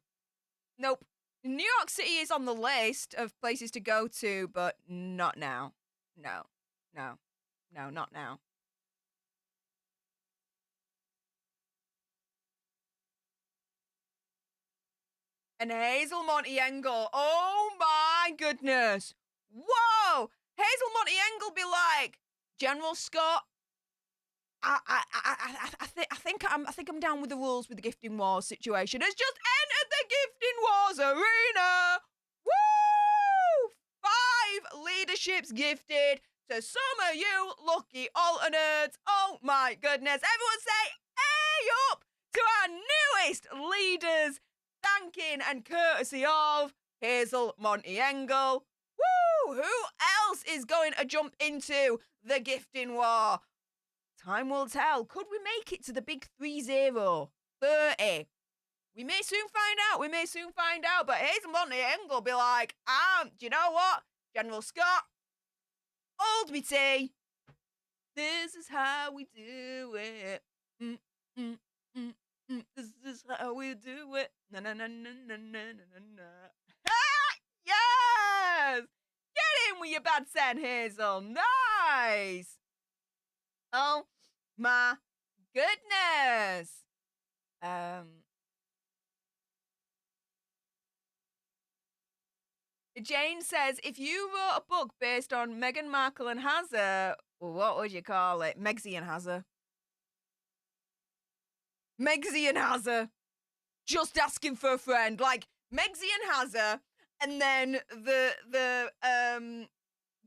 Nope. New York City is on the list of places to go to, but not now. No. No. No, not now. And Hazel Monty Engel. Oh my goodness. Whoa. Hazel Monty Engel be like, General Scott, I think I'm down with the rules with the gifting wars situation. It's just entered the gifting wars arena. Woo! 5 leaderships gifted to some of you lucky alter nerds. Oh my goodness. Everyone say, hey up to our newest leaders. Thanking and courtesy of Hazel Monty Engel. Woo! Who else is going to jump into the gifting war? Time will tell. Could we make it to the big 30? 30. We may soon find out. We may soon find out. But Hazel Monty Engel be like, do you know what? General Scott, hold me tea. This is how we do it. This is how we do it. Na na na na na na na na. Yes! Get in with your bad scent, Hazel. Nice. Oh my goodness. Jane says, if you wrote a book based on Meghan Markle and Hazard, what would you call it? Megsy and Hazard. Megsy and Hazard. Just asking for a friend. Like, Megsy and Hazard, and then the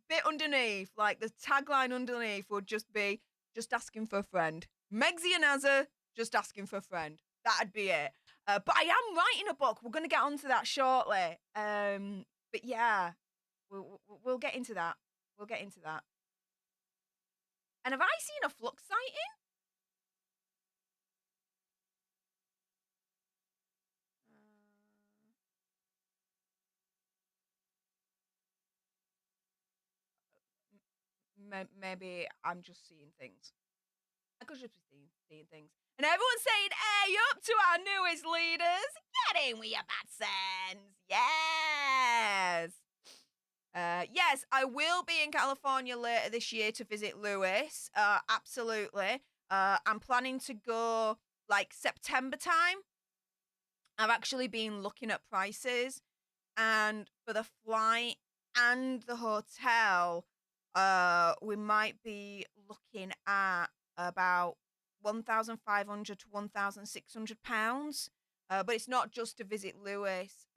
bit underneath, like the tagline underneath would just be, just asking for a friend. Megsy and Hazard, just asking for a friend. That'd be it. But I am writing a book. We're going to get onto that shortly. But yeah, we'll get into that. We'll get into that. And have I seen a flux sighting? Maybe I'm just seeing things. I could just be seeing things. And everyone's saying, hey, up to our newest leaders. Get in with your bad sense. Yes. Yes, I will be in California later this year to visit Lewis. Absolutely. I'm planning to go like September time. I've actually been looking at prices, and for the flight and the hotel, we might be looking at about £1,500 to £1,600. But it's not just to visit Lewis.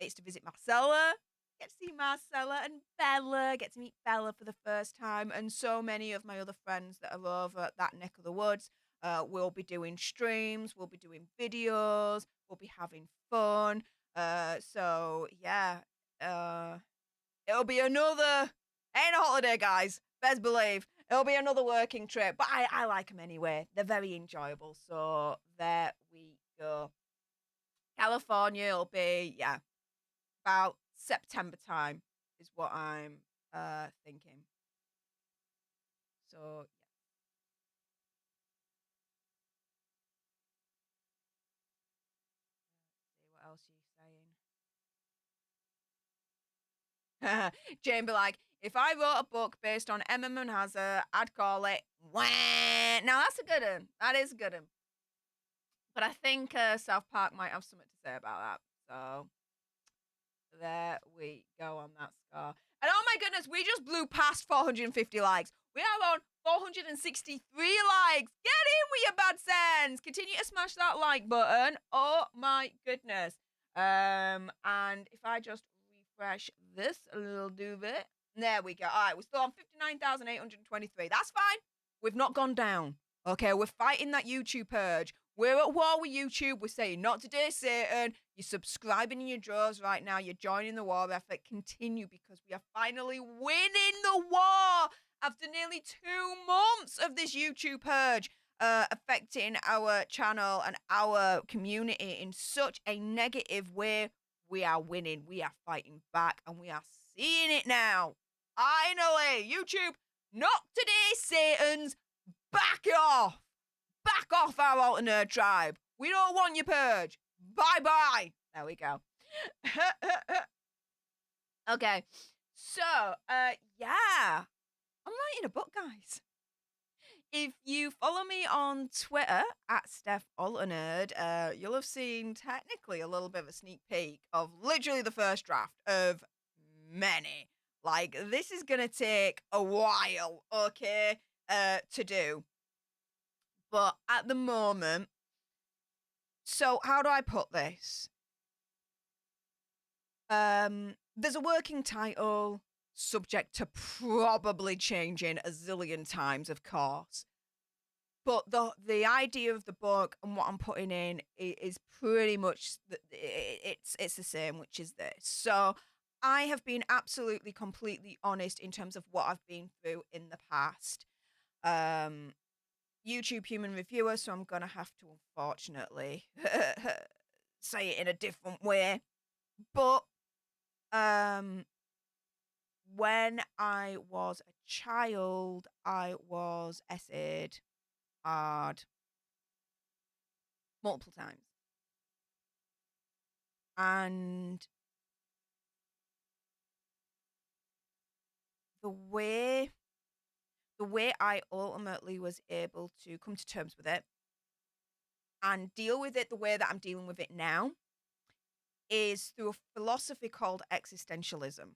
It's to visit Marcella. Get to see Marcella and Bella. Get to meet Bella for the first time. And so many of my other friends that are over at that neck of the woods. We'll be doing streams. We'll be doing videos. We'll be having fun. So, yeah. It'll be another... Ain't a holiday, guys. Best believe. It'll be another working trip. But I like them anyway. They're very enjoyable. So, there we go. California will be, yeah, about September time is what I'm thinking. So, yeah. See what else are you saying? Jane be like, if I wrote a book based on Emma and Hazard, I'd call it Wah. Now, that's a good one. That is a good one. But I think South Park might have something to say about that. So, there we go on that score. And oh my goodness, we just blew past 450 likes. We are on 463 likes. Get in with your bad sense. Continue to smash that like button. Oh my goodness. And if I just refresh this little duvet. There we go. All right, we're still on 59,823. That's fine. We've not gone down. Okay, we're fighting that YouTube purge. We're at war with YouTube. We're saying not today, Satan. You're subscribing in your drawers right now. You're joining the war effort. Continue, because we are finally winning the war after nearly 2 months of this YouTube purge affecting our channel and our community in such a negative way. We are winning. We are fighting back, and we are seeing it now. Finally, YouTube, not today, Satans. Back off. Back off our alter nerd tribe. We don't want your purge. Bye-bye. There we go. Okay. So, yeah. I'm writing a book, guys. If you follow me on Twitter at Stef The Alter Nerd, you'll have seen technically a little bit of a sneak peek of literally the first draft of many. Like, this is going to take a while, okay, to do. But at the moment, so how do I put this? There's a working title, subject to probably changing a zillion times, of course. But the idea of the book and what I'm putting in is pretty much it's the same, which is this. So I have been absolutely completely honest in terms of what I've been through in the past. YouTube human reviewer, so I'm gonna have to unfortunately say it in a different way. But when I was a child, I was essayed hard multiple times. And the way I ultimately was able to come to terms with it and deal with it the way that I'm dealing with it now is through a philosophy called existentialism.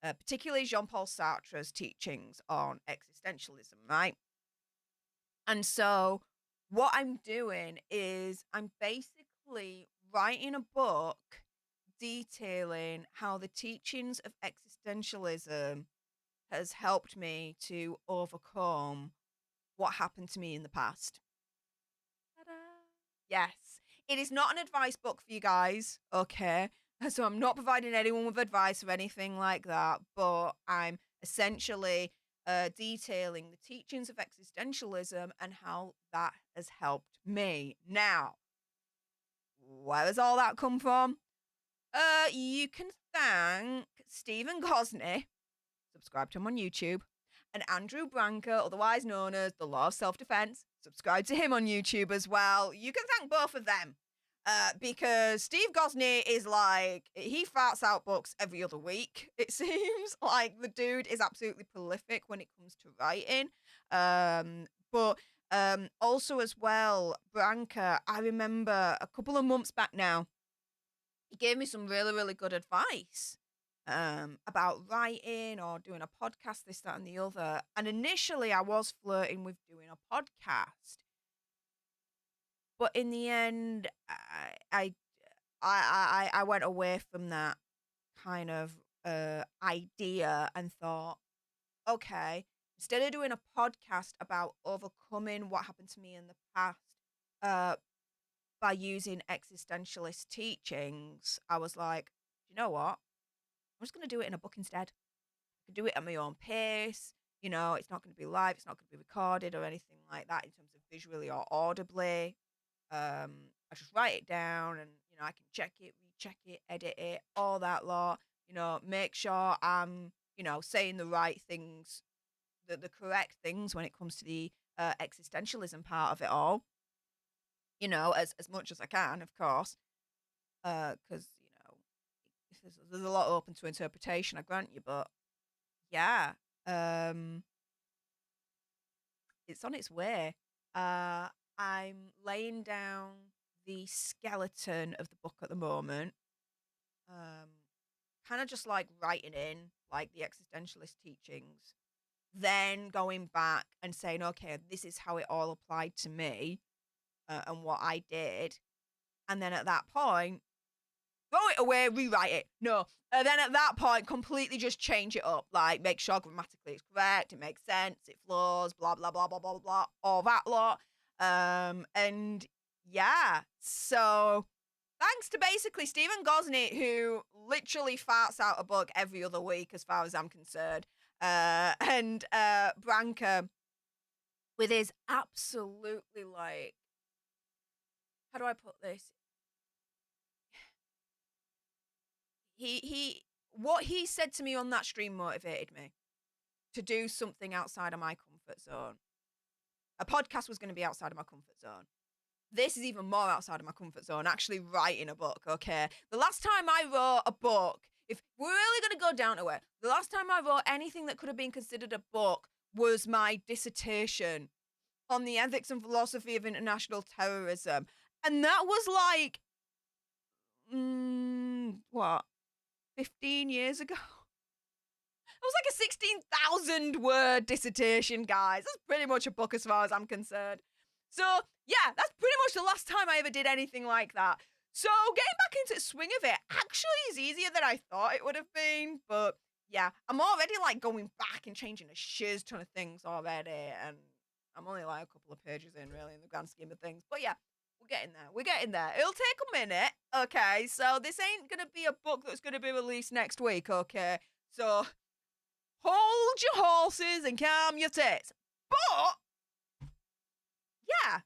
Particularly Jean-Paul Sartre's teachings on existentialism, right? And so what I'm doing is I'm basically writing a book detailing how the teachings of existentialism has helped me to overcome what happened to me in the past. Ta-da. Yes. It is not an advice book for you guys, okay? So I'm not providing anyone with advice or anything like that, but I'm essentially detailing the teachings of existentialism and how that has helped me. Now, where does all that come from? You can thank Stephen Gosney, subscribe to him on YouTube, and Andrew Branca, otherwise known as The Law of Self-Defense, subscribe to him on YouTube as well. You can thank both of them. Because Steve Gosney is like, he farts out books every other week, it seems. Like, the dude is absolutely prolific when it comes to writing. But also as well, Branca, I remember a couple of months back now, he gave me some really, really good advice about writing or doing a podcast, this, that, and the other. And initially, I was flirting with doing a podcast. But in the end, I went away from that kind of idea and thought, okay, instead of doing a podcast about overcoming what happened to me in the past by using existentialist teachings, I was like, you know what? I'm just going to do it in a book instead. I can do it at my own pace. You know, it's not going to be live. It's not going to be recorded or anything like that in terms of visually or audibly. I just write it down and, you know, I can check it, recheck it, edit it, all that lot, you know, make sure I'm, you know, saying the right things, the correct things when it comes to the existentialism part of it all, you know, as much as I can, of course, because, you know, there's a lot open to interpretation, I grant you, but yeah, it's on its way. I'm laying down the skeleton of the book at the moment. Kind of just like writing in like the existentialist teachings, then going back and saying, okay, this is how it all applied to me and what I did. And then at that point, throw it away, rewrite it. No. And then at that point, completely just change it up. Like, make sure grammatically it's correct, it makes sense, it flows, blah, blah, blah, blah, blah, blah, all that lot. And yeah, so thanks to basically Stephen Gosney, who literally farts out a book every other week as far as I'm concerned, and Branca with his absolutely, like, how do I put this? What he said to me on that stream motivated me to do something outside of my comfort zone. A podcast was going to be outside of my comfort zone. This is even more outside of my comfort zone, actually writing a book, okay? The last time I wrote a book, if we're really going to go down to it, the last time I wrote anything that could have been considered a book was my dissertation on the ethics and philosophy of international terrorism. And that was like, what, 15 years ago? It was like a 16,000 word dissertation, guys. That's pretty much a book as far as I'm concerned. So, yeah, that's pretty much the last time I ever did anything like that. So, getting back into the swing of it actually is easier than I thought it would have been. But, yeah, I'm already, like, going back and changing a shiz ton of things already. And I'm only, like, a couple of pages in, really, in the grand scheme of things. But, yeah, we're getting there. We're getting there. It'll take a minute, okay? So, this ain't going to be a book that's going to be released next week, okay? So, hold your horses and calm your tits. But, yeah,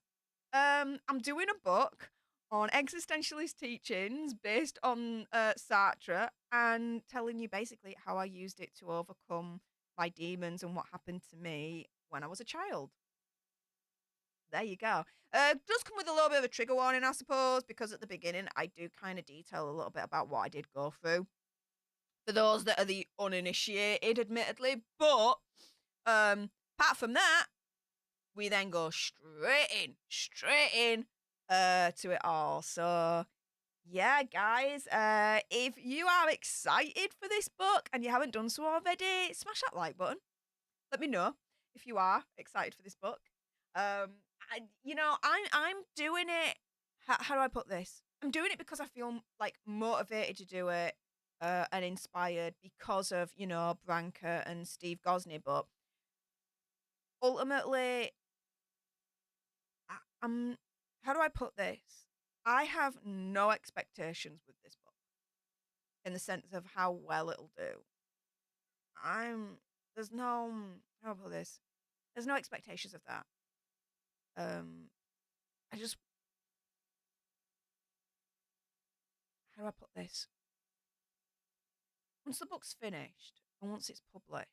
I'm doing a book on existentialist teachings based on Sartre and telling you basically how I used it to overcome my demons and what happened to me when I was a child. There you go. Does come with a little bit of a trigger warning, I suppose, because at the beginning I do kind of detail a little bit about what I did go through. For those that are the uninitiated, admittedly. But apart from that, we then go straight in to it all. So, yeah, guys, if you are excited for this book and you haven't done so already, smash that like button. Let me know if you are excited for this book. I'm doing it. How do I put this? I'm doing it because I feel like motivated to do it and inspired because of Branka and Steve Gosney. But ultimately, I'm. How do I put this? I have no expectations with this book in the sense of how well it'll do. There's no. How do I put this? There's no expectations of that. I just. How do I put this? Once the book's finished and once it's published,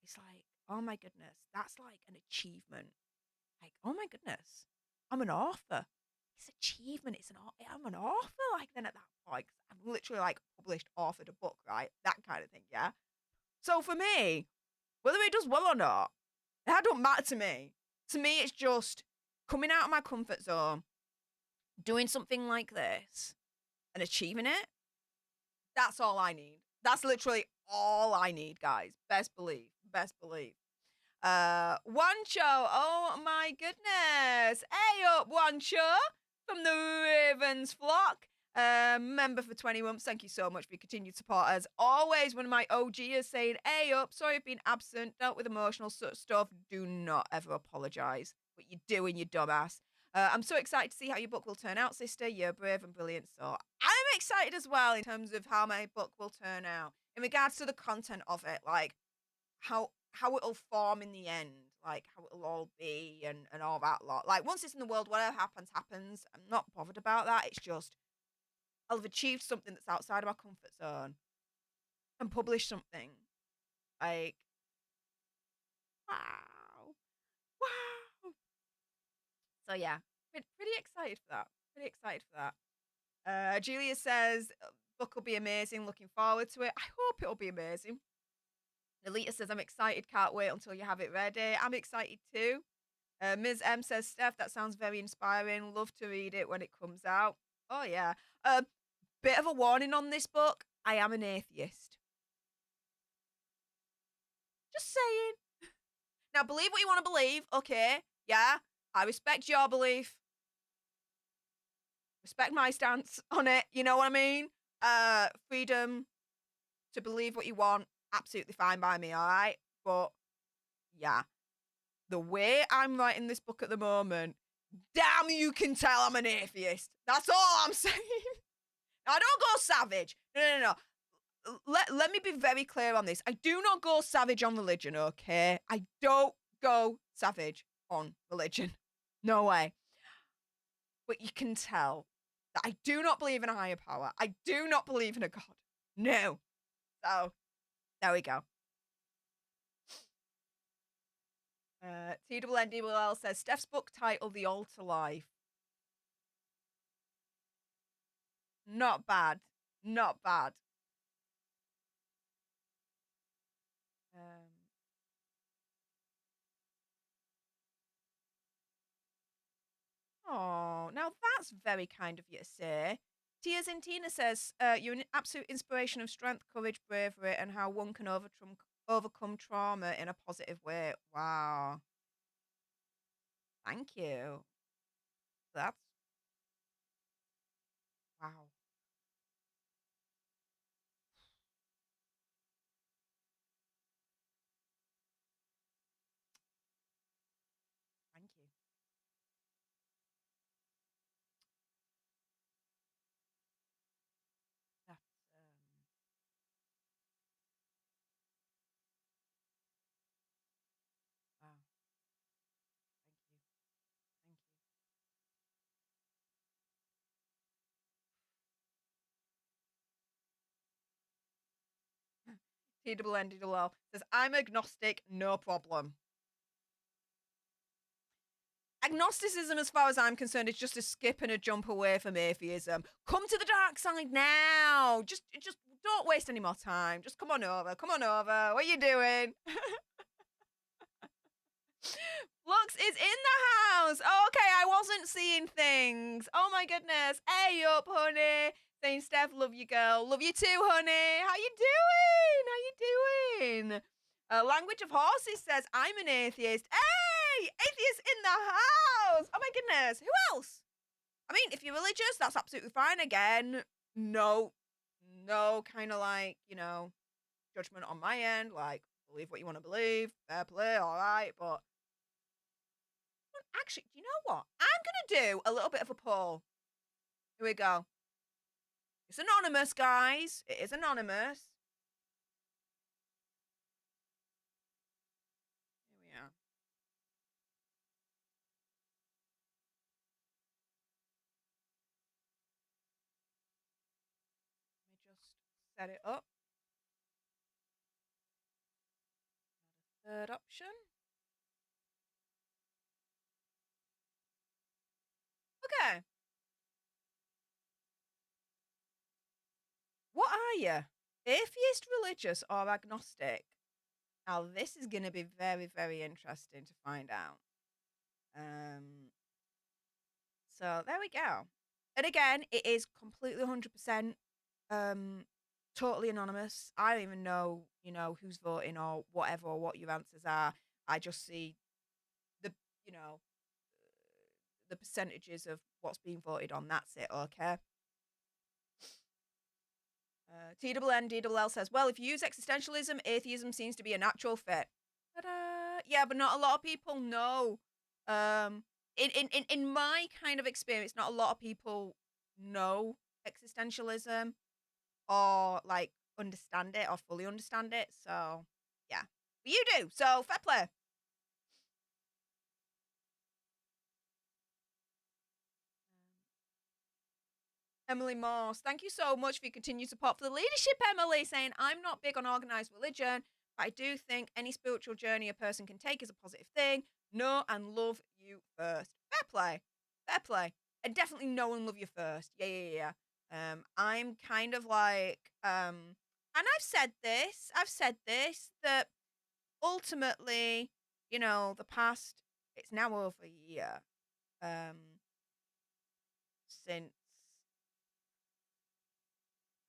it's like, oh my goodness, that's like an achievement. Like, oh my goodness, I'm an author. It's achievement. I'm an author. Like then at that point, 'cause I've literally like published, authored a book, right? That kind of thing, yeah. So for me, whether it does well or not, that don't matter to me. To me, it's just coming out of my comfort zone, doing something like this, and achieving it. That's all I need. That's literally all I need, guys. Best believe. Best believe. Wancho, oh my goodness. Hey up, Wancho, from the Ravens flock. Member for 20 months. Thank you so much for your continued support. As always, one of my OGs saying, hey up, sorry I've been absent, dealt with emotional stuff. Do not ever apologize. What you're doing, you dumbass. I'm so excited to see how your book will turn out, sister. You're brave and brilliant. So I'm excited as well in terms of how my book will turn out. In regards to the content of it, like how it'll form in the end, like how it'll all be and all that lot. Like once it's in the world, whatever happens, happens. I'm not bothered about that. It's just I'll have achieved something that's outside of my comfort zone and published something. Like wow. Wow. So yeah, pretty excited for that. Pretty excited for that. Julia says book will be amazing. Looking forward to it. I hope it'll be amazing. Alita says I'm excited. Can't wait until you have it ready. I'm excited too. Ms. M says Steph, that sounds very inspiring. Love to read it when it comes out. Oh yeah. Bit of a warning on this book. I am an atheist. Just saying. Now believe what you want to believe. Okay. Yeah. I respect your belief. Respect my stance on it. You know what I mean? Freedom to believe what you want. Absolutely fine by me, all right? But yeah, the way I'm writing this book at the moment, damn, you can tell I'm an atheist. That's all I'm saying. I don't go savage. No. Let me be very clear on this. I do not go savage on religion, okay? I don't go savage on religion. No way. But you can tell that I do not believe in a higher power. I do not believe in a God. No. So, there we go. TWNDWL says, Steph's book title, The Alter Life. Not bad. Not bad. Oh, now that's very kind of you to say. Tears in Tina says, you're an absolute inspiration of strength, courage, bravery, and how one can overcome trauma in a positive way. Wow. Thank you. That's wow. Thank you. That's wow. Thank you. Thank you. TWNDLL says, I'm agnostic, no problem. Agnosticism, as far as I'm concerned, is just a skip and a jump away from atheism. Come to the dark side now. Just don't waste any more time. Just come on over. Come on over. What are you doing? Lux is in the house. Oh, okay, I wasn't seeing things. Oh my goodness. Hey up, honey. Saying, Steph, love you, girl. Love you too, honey. How you doing? How you doing? Language of Horses says, I'm an atheist. Hey, atheist in the house. Oh my goodness. Who else? I mean, if you're religious, that's absolutely fine. Again, no kind of like, judgment on my end. Like, believe what you want to believe. Fair play, all right. But actually, you know what? I'm going to do a little bit of a poll. Here we go. It's anonymous, guys. It is anonymous. Here we are. Let me just set it up. Third option. Okay. What are you? Atheist, religious, or agnostic? Now, this is going to be very, very interesting to find out. So there we go. And again, it is completely 100% totally anonymous. I don't even know, who's voting or whatever, or what your answers are. I just see the, you know, the percentages of what's being voted on. That's it, okay? TWNDWL says, well, if you use existentialism, atheism seems to be a natural fit. Ta-da! Yeah, but not a lot of people know. In my kind of experience, not a lot of people know existentialism or like understand it or fully understand it. So yeah, but you do. So fair play. Emily Morse, thank you so much for your continued support for the leadership. Emily saying, I'm not big on organized religion, but I do think any spiritual journey a person can take is a positive thing. Know and love you first. Fair play. Fair play. And definitely know and love you first. Yeah. I'm kind of like, and I've said this, that ultimately, the past, it's now over a year, since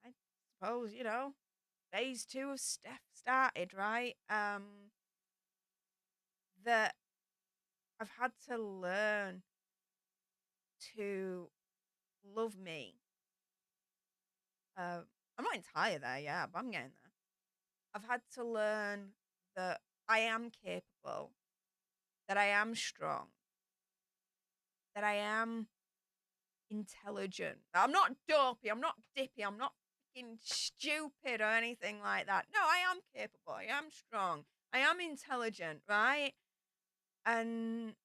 I suppose, phase 2 of Steph started, right? That I've had to learn to love me. I'm not entirely there yet, but I'm getting there. I've had to learn that I am capable, that I am strong, that I am intelligent. I'm not dopey, I'm not dippy, I'm not fucking stupid or anything like that. No, I am capable, I am strong, I am intelligent, right? And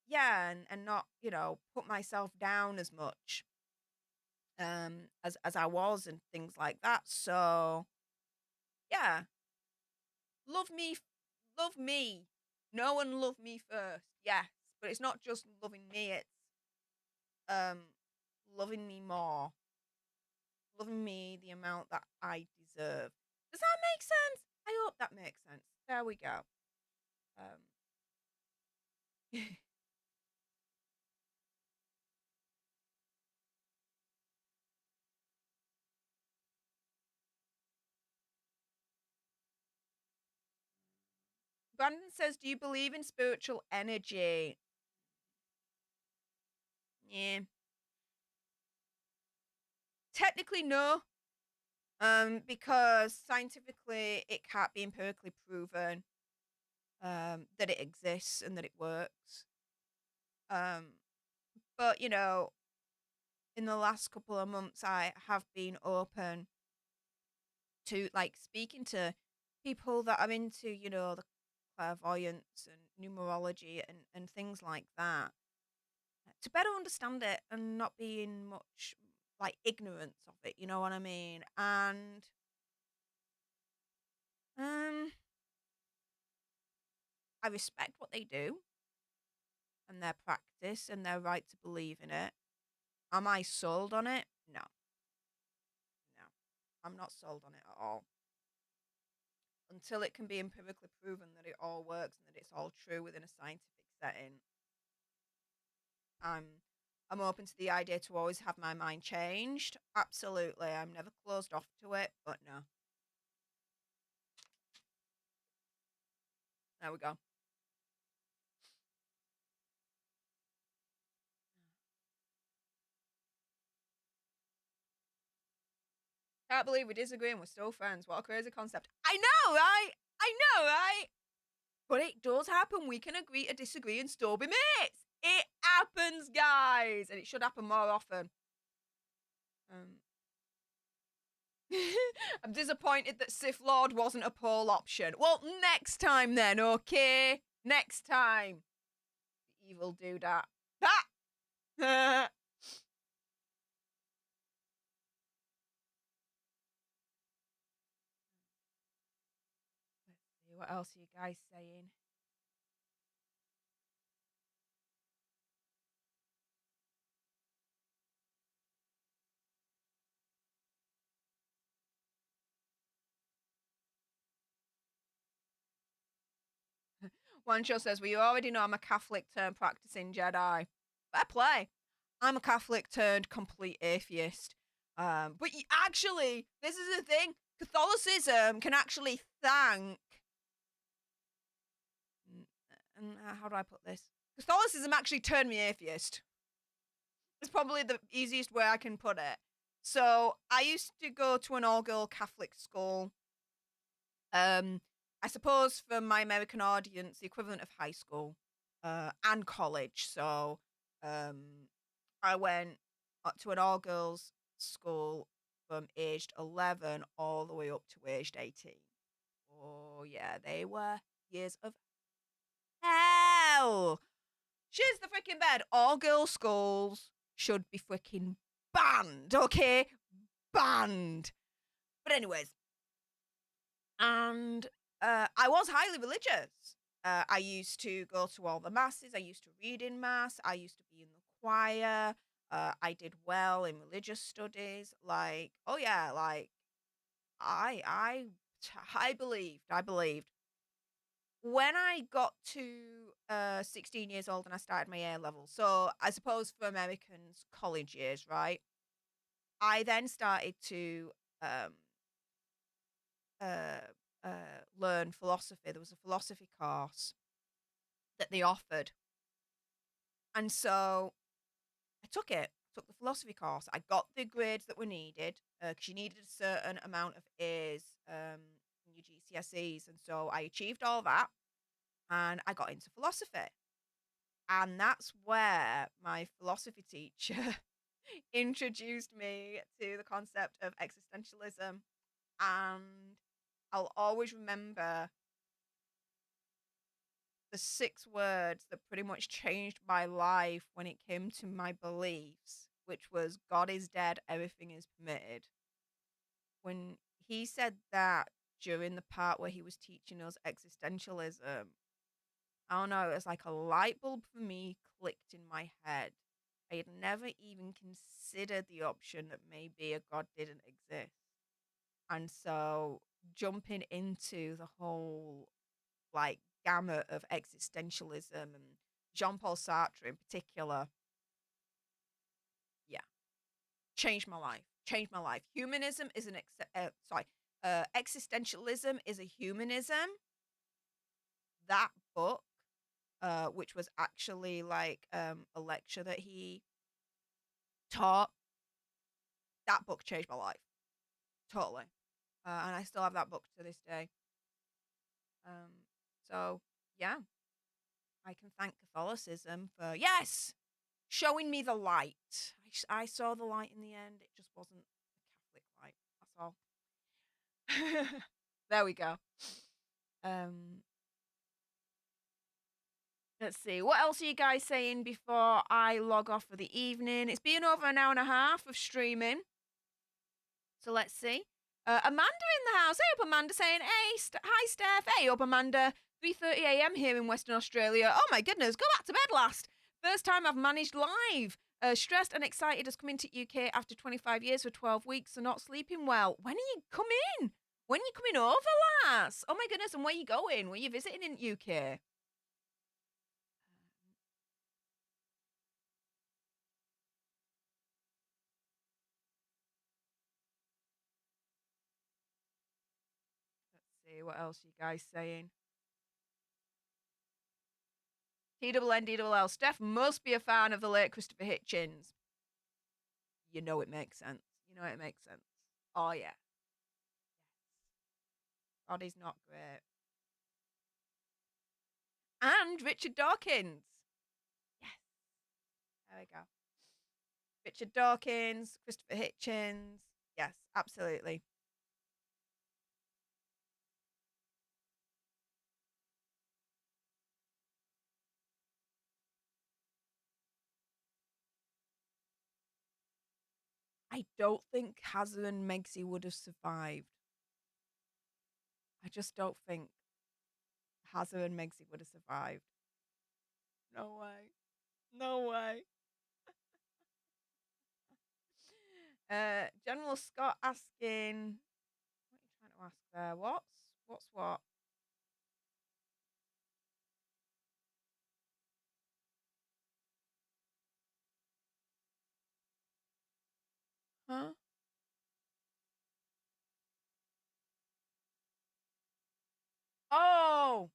yeah, and not, put myself down as much as I was and things like that. So yeah, love me, love me. Know and love me first. Yes, but it's not just loving me, it's um loving me more. Loving me the amount that I deserve. Does that make sense? I hope that makes sense. There we go. Um Brandon says, do you believe in spiritual energy? Yeah. Technically, no. Because scientifically it can't be empirically proven that it exists and that it works. But you know, in the last couple of months, I have been open to like speaking to people that are into, you know, the clairvoyance and numerology and things like that to better understand it and not be in much like ignorance of it, you know what I mean? And um I respect what they do and their practice and their right to believe in it. Am I sold on it? No. No. I'm not sold on it at all. Until it can be empirically proven that it all works and that it's all true within a scientific setting, I'm I'm open to the idea to always have my mind changed. Absolutely. I'm never closed off to it, but no. There we go. Can't believe we disagree and we're still friends. What a crazy concept. I know, right? I know, right? But it does happen. We can agree to disagree and still be mates. It happens, guys. And it should happen more often. Um, I'm disappointed that Sith Lord wasn't a poll option. Well, next time then, okay? Next time. The evil do that. Ha! Let's see, what else are you guys saying? One show says, well, you already know I'm a Catholic turned practicing Jedi. Fair play. I'm a Catholic turned complete atheist. But actually, this is the thing. Catholicism can actually thank. And how do I put this? Catholicism actually turned me atheist. It's probably the easiest way I can put it. So I used to go to an all-girl Catholic school. I suppose for my American audience, the equivalent of high school and college. So I went to an all-girls school from aged 11 all the way up to aged 18. Oh yeah, they were years of hell. She's the freaking bed. All girl schools should be freaking banned, okay? Banned. But anyways, and I was highly religious. I used to go to all the masses. I used to read in mass. I used to be in the choir. I did well in religious studies. Like, oh yeah, like I believed. I believed. When I got to 16 years old and I started my A level, so I suppose for Americans, college years, right? I then started to um, uh, learn philosophy. There was a philosophy course that they offered, and so I took it. Took the philosophy course. I got the grades that were needed because you needed a certain amount of A's in your GCSEs, and so I achieved all that, and I got into philosophy. And that's where my philosophy teacher introduced me to the concept of existentialism. And I'll always remember the 6 words that pretty much changed my life when it came to my beliefs, which was God is dead, everything is permitted. When he said that during the part where he was teaching us existentialism, I don't know, it was like a light bulb for me clicked in my head. I had never even considered the option that maybe a God didn't exist. And so jumping into the whole like gamut of existentialism and Jean-Paul Sartre in particular, yeah, changed my life. Changed my life. Humanism is existentialism is a humanism that book, which was actually like a lecture that he taught, that book changed my life. Totally. And I still have that book to this day. So, yeah. I can thank Catholicism for, yes, showing me the light. I saw the light in the end. It just wasn't a Catholic light. That's all. There we go. Let's see. What else are you guys saying before I log off for the evening? It's been over an hour and a half of streaming. So let's see. Amanda in the house. Hey up, Amanda, saying, hey, hi, Steph. Hey up, Amanda. 3:30 a.m. here in Western Australia. Oh, my goodness. Go back to bed last. First time I've managed live. Stressed and excited as coming to UK after 25 years for 12 weeks, so not sleeping well. When are you coming? When are you coming over, lass? Oh, my goodness. And where are you going? Where are you visiting in UK? Let's see. What else are you guys saying? TNNDLL. Steph must be a fan of the late Christopher Hitchens. You know it makes sense. You know it makes sense. Oh, yeah. God, he's not great. And Richard Dawkins. Yes. There we go. Richard Dawkins, Christopher Hitchens. Yes, absolutely. I don't think Hazza and Megsy would have survived. I just don't think Hazza and Megsy would have survived. No way. No way. General Scott asking, what are you trying to ask there? What's what? Huh? Oh,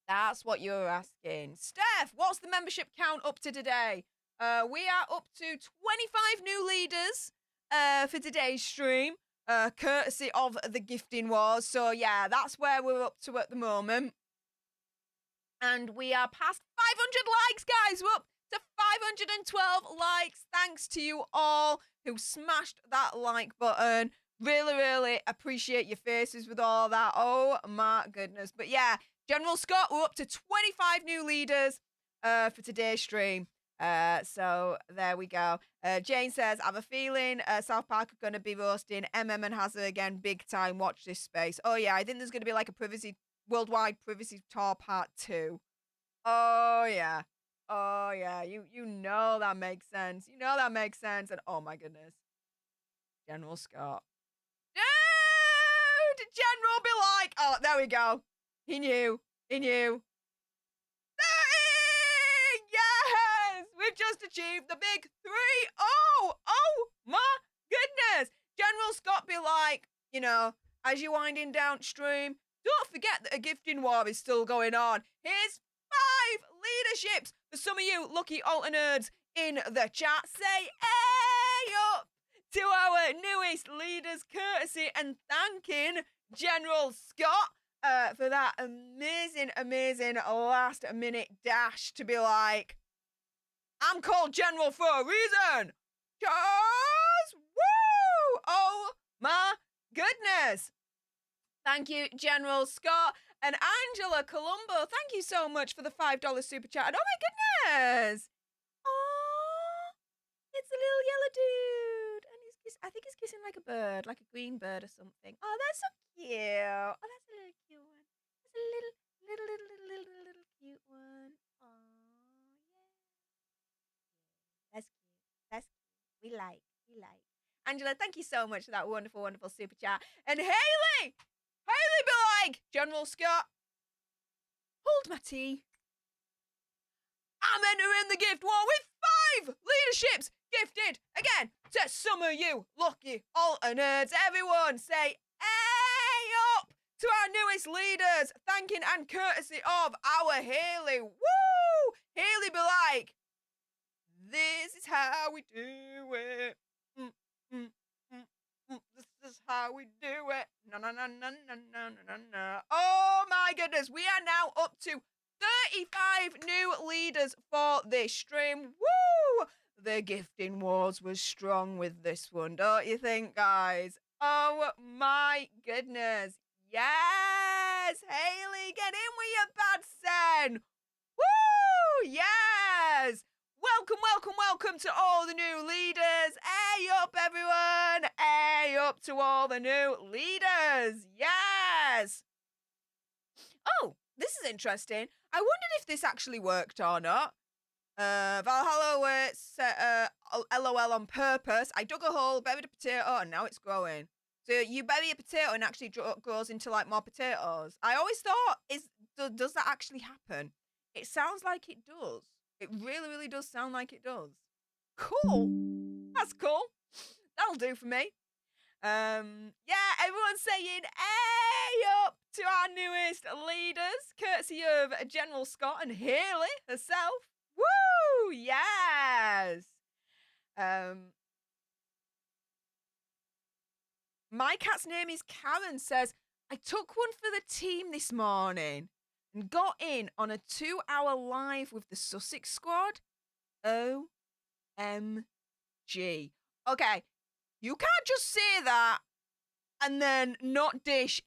that's what you're asking. Steph, what's the membership count up to today? We are up to 25 new leaders for today's stream, courtesy of the Gifting Wars. So, yeah, that's where we're up to at the moment. And we are past 500 likes, guys. We're up to 512 likes. Thanks to you all who smashed that like button. Really, really appreciate your faces with all that. Oh, my goodness. But, yeah, General Scott, we're up to 25 new leaders for today's stream. So there we go. Jane says, I have a feeling South Park are going to be roasting MM and Hazard again big time. Watch this space. Oh, yeah, I think there's going to be like a worldwide privacy tour part 2. Oh, yeah. Oh, yeah. You know that makes sense. You know that makes sense. And oh, my goodness. General Scott. Dude! General be like, oh, there we go. He knew. He knew. 30! Yes! We've just achieved the big 3. Oh my goodness. General Scott be like, you know, as you're winding downstream, don't forget that a gifting war is still going on. Here's 5 leaderships for some of you lucky alter nerds in the chat. Say, hey up to our newest leaders, courtesy and thanking General Scott for that amazing, amazing last minute dash to be like, I'm called General for a reason. Just woo! Oh my goodness. Thank you, General Scott. And Angela Colombo, thank you so much for the $5 super chat. And oh my goodness. Oh, it's a little yellow dude. And I think he's kissing like a bird, like a green bird or something. Oh, that's so cute. Oh, that's a little cute one. That's a little cute one. Oh, yeah. That's cute. That's cute. We like. Angela, thank you so much for that wonderful, wonderful super chat. And Haley be like, General Scott, hold my tea. I'm entering the gift war with 5 leaderships gifted again to some of you lucky alter nerds. Everyone say, hey up to our newest leaders, thanking and courtesy of our Haley. Woo! Haley be like, this is how we do it. This is how we do it. No, no, no, no, no, no, no, no. Oh my goodness, we are now up to 35 new leaders for this stream. Woo! The gifting wars was strong with this one, don't you think, guys? Oh my goodness. Yes! Haley, get in with your bad sen. Woo! Yes! Welcome, welcome, welcome to all the new leaders. Hey up, everyone. Hey up to all the new leaders. Yes! Oh, this is interesting. I wondered if this actually worked or not. Valhalla said, LOL on purpose. I dug a hole, buried a potato, and now it's growing. So you bury a potato and actually grows into like more potatoes. I always thought, does that actually happen? It sounds like it does. It really, really does sound like it does. Cool. That's cool. That'll do for me. Yeah, everyone's saying, hey up to our newest leaders, courtesy of General Scott and Haley herself. Woo! Yes! My cat's name is Karen says, I took one for the team this morning and got in on a 2-hour live with the Sussex squad. OMG. Okay, you can't just say that and then not dish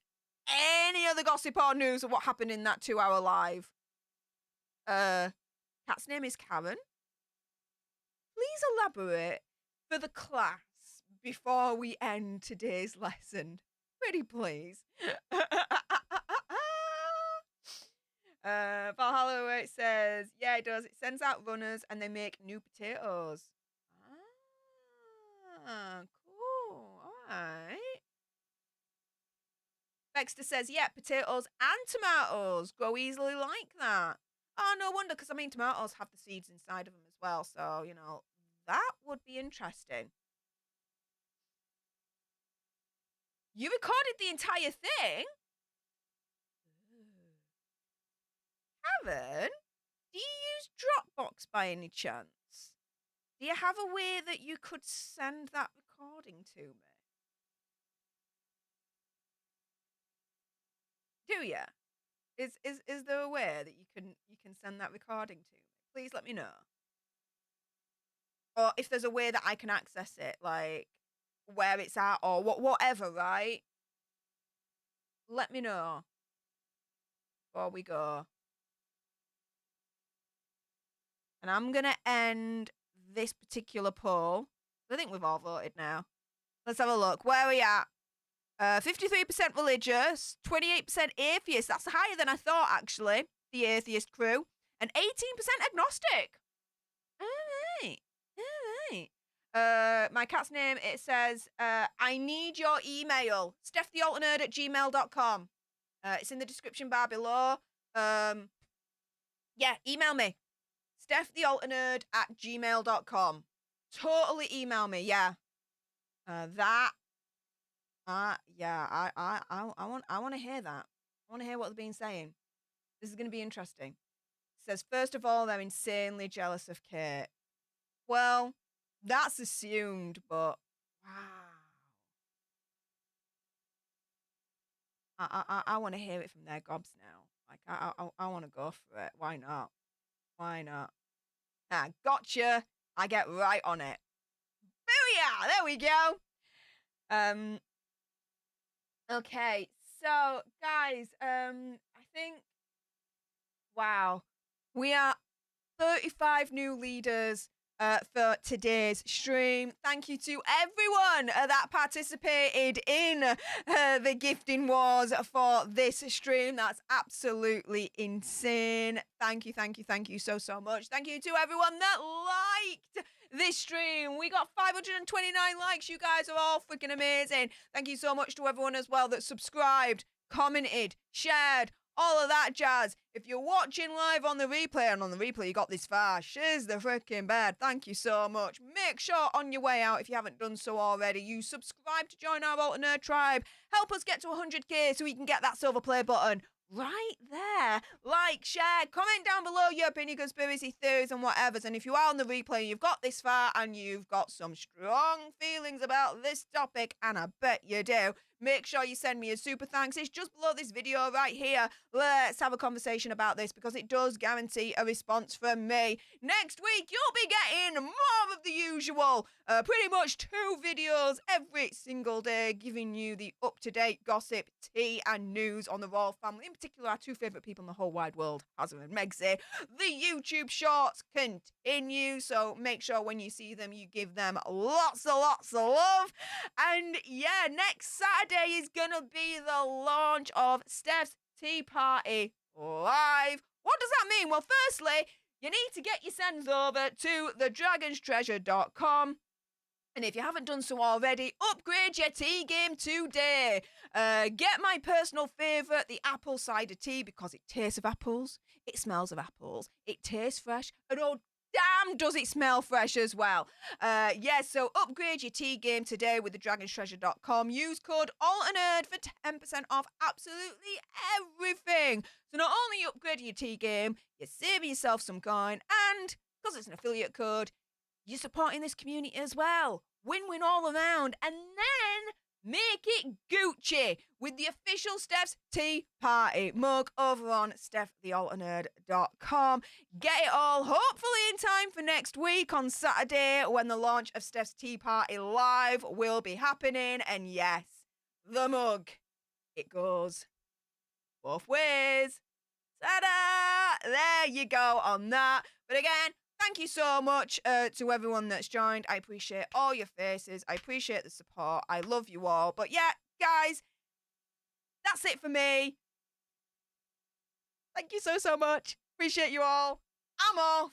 any other gossip or news of what happened in that 2-hour live. Cat's name is Karen. Please elaborate for the class before we end today's lesson. Pretty please. Valhalla says, yeah, it does. It sends out runners and they make new potatoes. Ah, cool. All right. Baxter says, yeah, potatoes and tomatoes grow easily like that. Oh, no wonder, because, I mean, tomatoes have the seeds inside of them as well. So, you know, that would be interesting. You recorded the entire thing? Karen, do you use Dropbox by any chance? Do you have a way that you could send that recording to me? Do you? Is there a way that you can send that recording to me? Please let me know. Or if there's a way that I can access it, like where it's at or whatever, right? Let me know before we go. And I'm going to end this particular poll. I think we've all voted now. Let's have a look. Where are we at? 53% religious, 28% atheist. That's higher than I thought, actually. The atheist crew. And 18% agnostic. All right. All right. My cat's name, it says, I need your email. StefTheAlterNerd@gmail.com. It's in the description bar below. Yeah, email me. StefTheAlterNerd@gmail.com. Totally email me, yeah. Yeah, I want to hear that. I want to hear what they've been saying. This is going to be interesting. It says, first of all, they're insanely jealous of Kate. Well, that's assumed, but wow. I want to hear it from their gobs now. Like, I want to go for it. Why not? Why not? Ah, gotcha. I get right on it. Booyah! There we go. Okay, so guys, I think, wow, we are 35 new leaders for today's stream. Thank you to everyone that participated in the gifting wars for this stream. That's absolutely insane. Thank you so much. Thank you to everyone that liked this stream. We got 529 likes. You guys are all freaking amazing. Thank you so much to everyone as well that subscribed, commented, shared, all of that jazz. If you're watching live on the replay, and on the replay you got this far, shiz the freaking bed. Thank you so much. Make sure on your way out, if you haven't done so already, you subscribe to join our Alter Nerd tribe. Help us get to 100k so we can get that silver play button right there. Like, share, comment down below your opinion, conspiracy theories and whatevers. And if you are on the replay and you've got this far and you've got some strong feelings about this topic, and I bet you do, make sure you send me a super thanks. It's just below this video right here. Let's have a conversation about this because it does guarantee a response from me. Next week, you'll be getting more of the usual. Pretty much 2 videos every single day giving you the up-to-date gossip, tea and news on the royal family. In particular, our 2 favourite people in the whole wide world, Harry and Meghan. The YouTube shorts continue, so make sure when you see them, you give them lots of love. And yeah, next Saturday is going to be the launch of Stef's Tea Party Live. What does that mean? Well, firstly, you need to get your sends over to thedragonstreasure.com. And if you haven't done so already, upgrade your tea game today. Get my personal favourite, the apple cider tea, because it tastes of apples, it smells of apples, it tastes fresh, and oh damn does it smell fresh as well. So upgrade your tea game today with thedragonstreasure.com. Use code ALTERNERD for 10% off absolutely everything. So not only you upgrade your tea game, you're saving yourself some coin, and because it's an affiliate code, you're supporting this community as well. Win-win all around. And then make it Gucci with the official Stef's Tea Party mug over on stefthealternerd.com. Get it all hopefully in time for next week on Saturday when the launch of Stef's Tea Party Live will be happening. And yes, the mug, it goes both ways. Ta-da! There you go on that. But again, thank you so much to everyone that's joined. I appreciate all your faces. I appreciate the support. I love you all. But yeah, guys, that's it for me. Thank you so much. Appreciate you all. I'm off.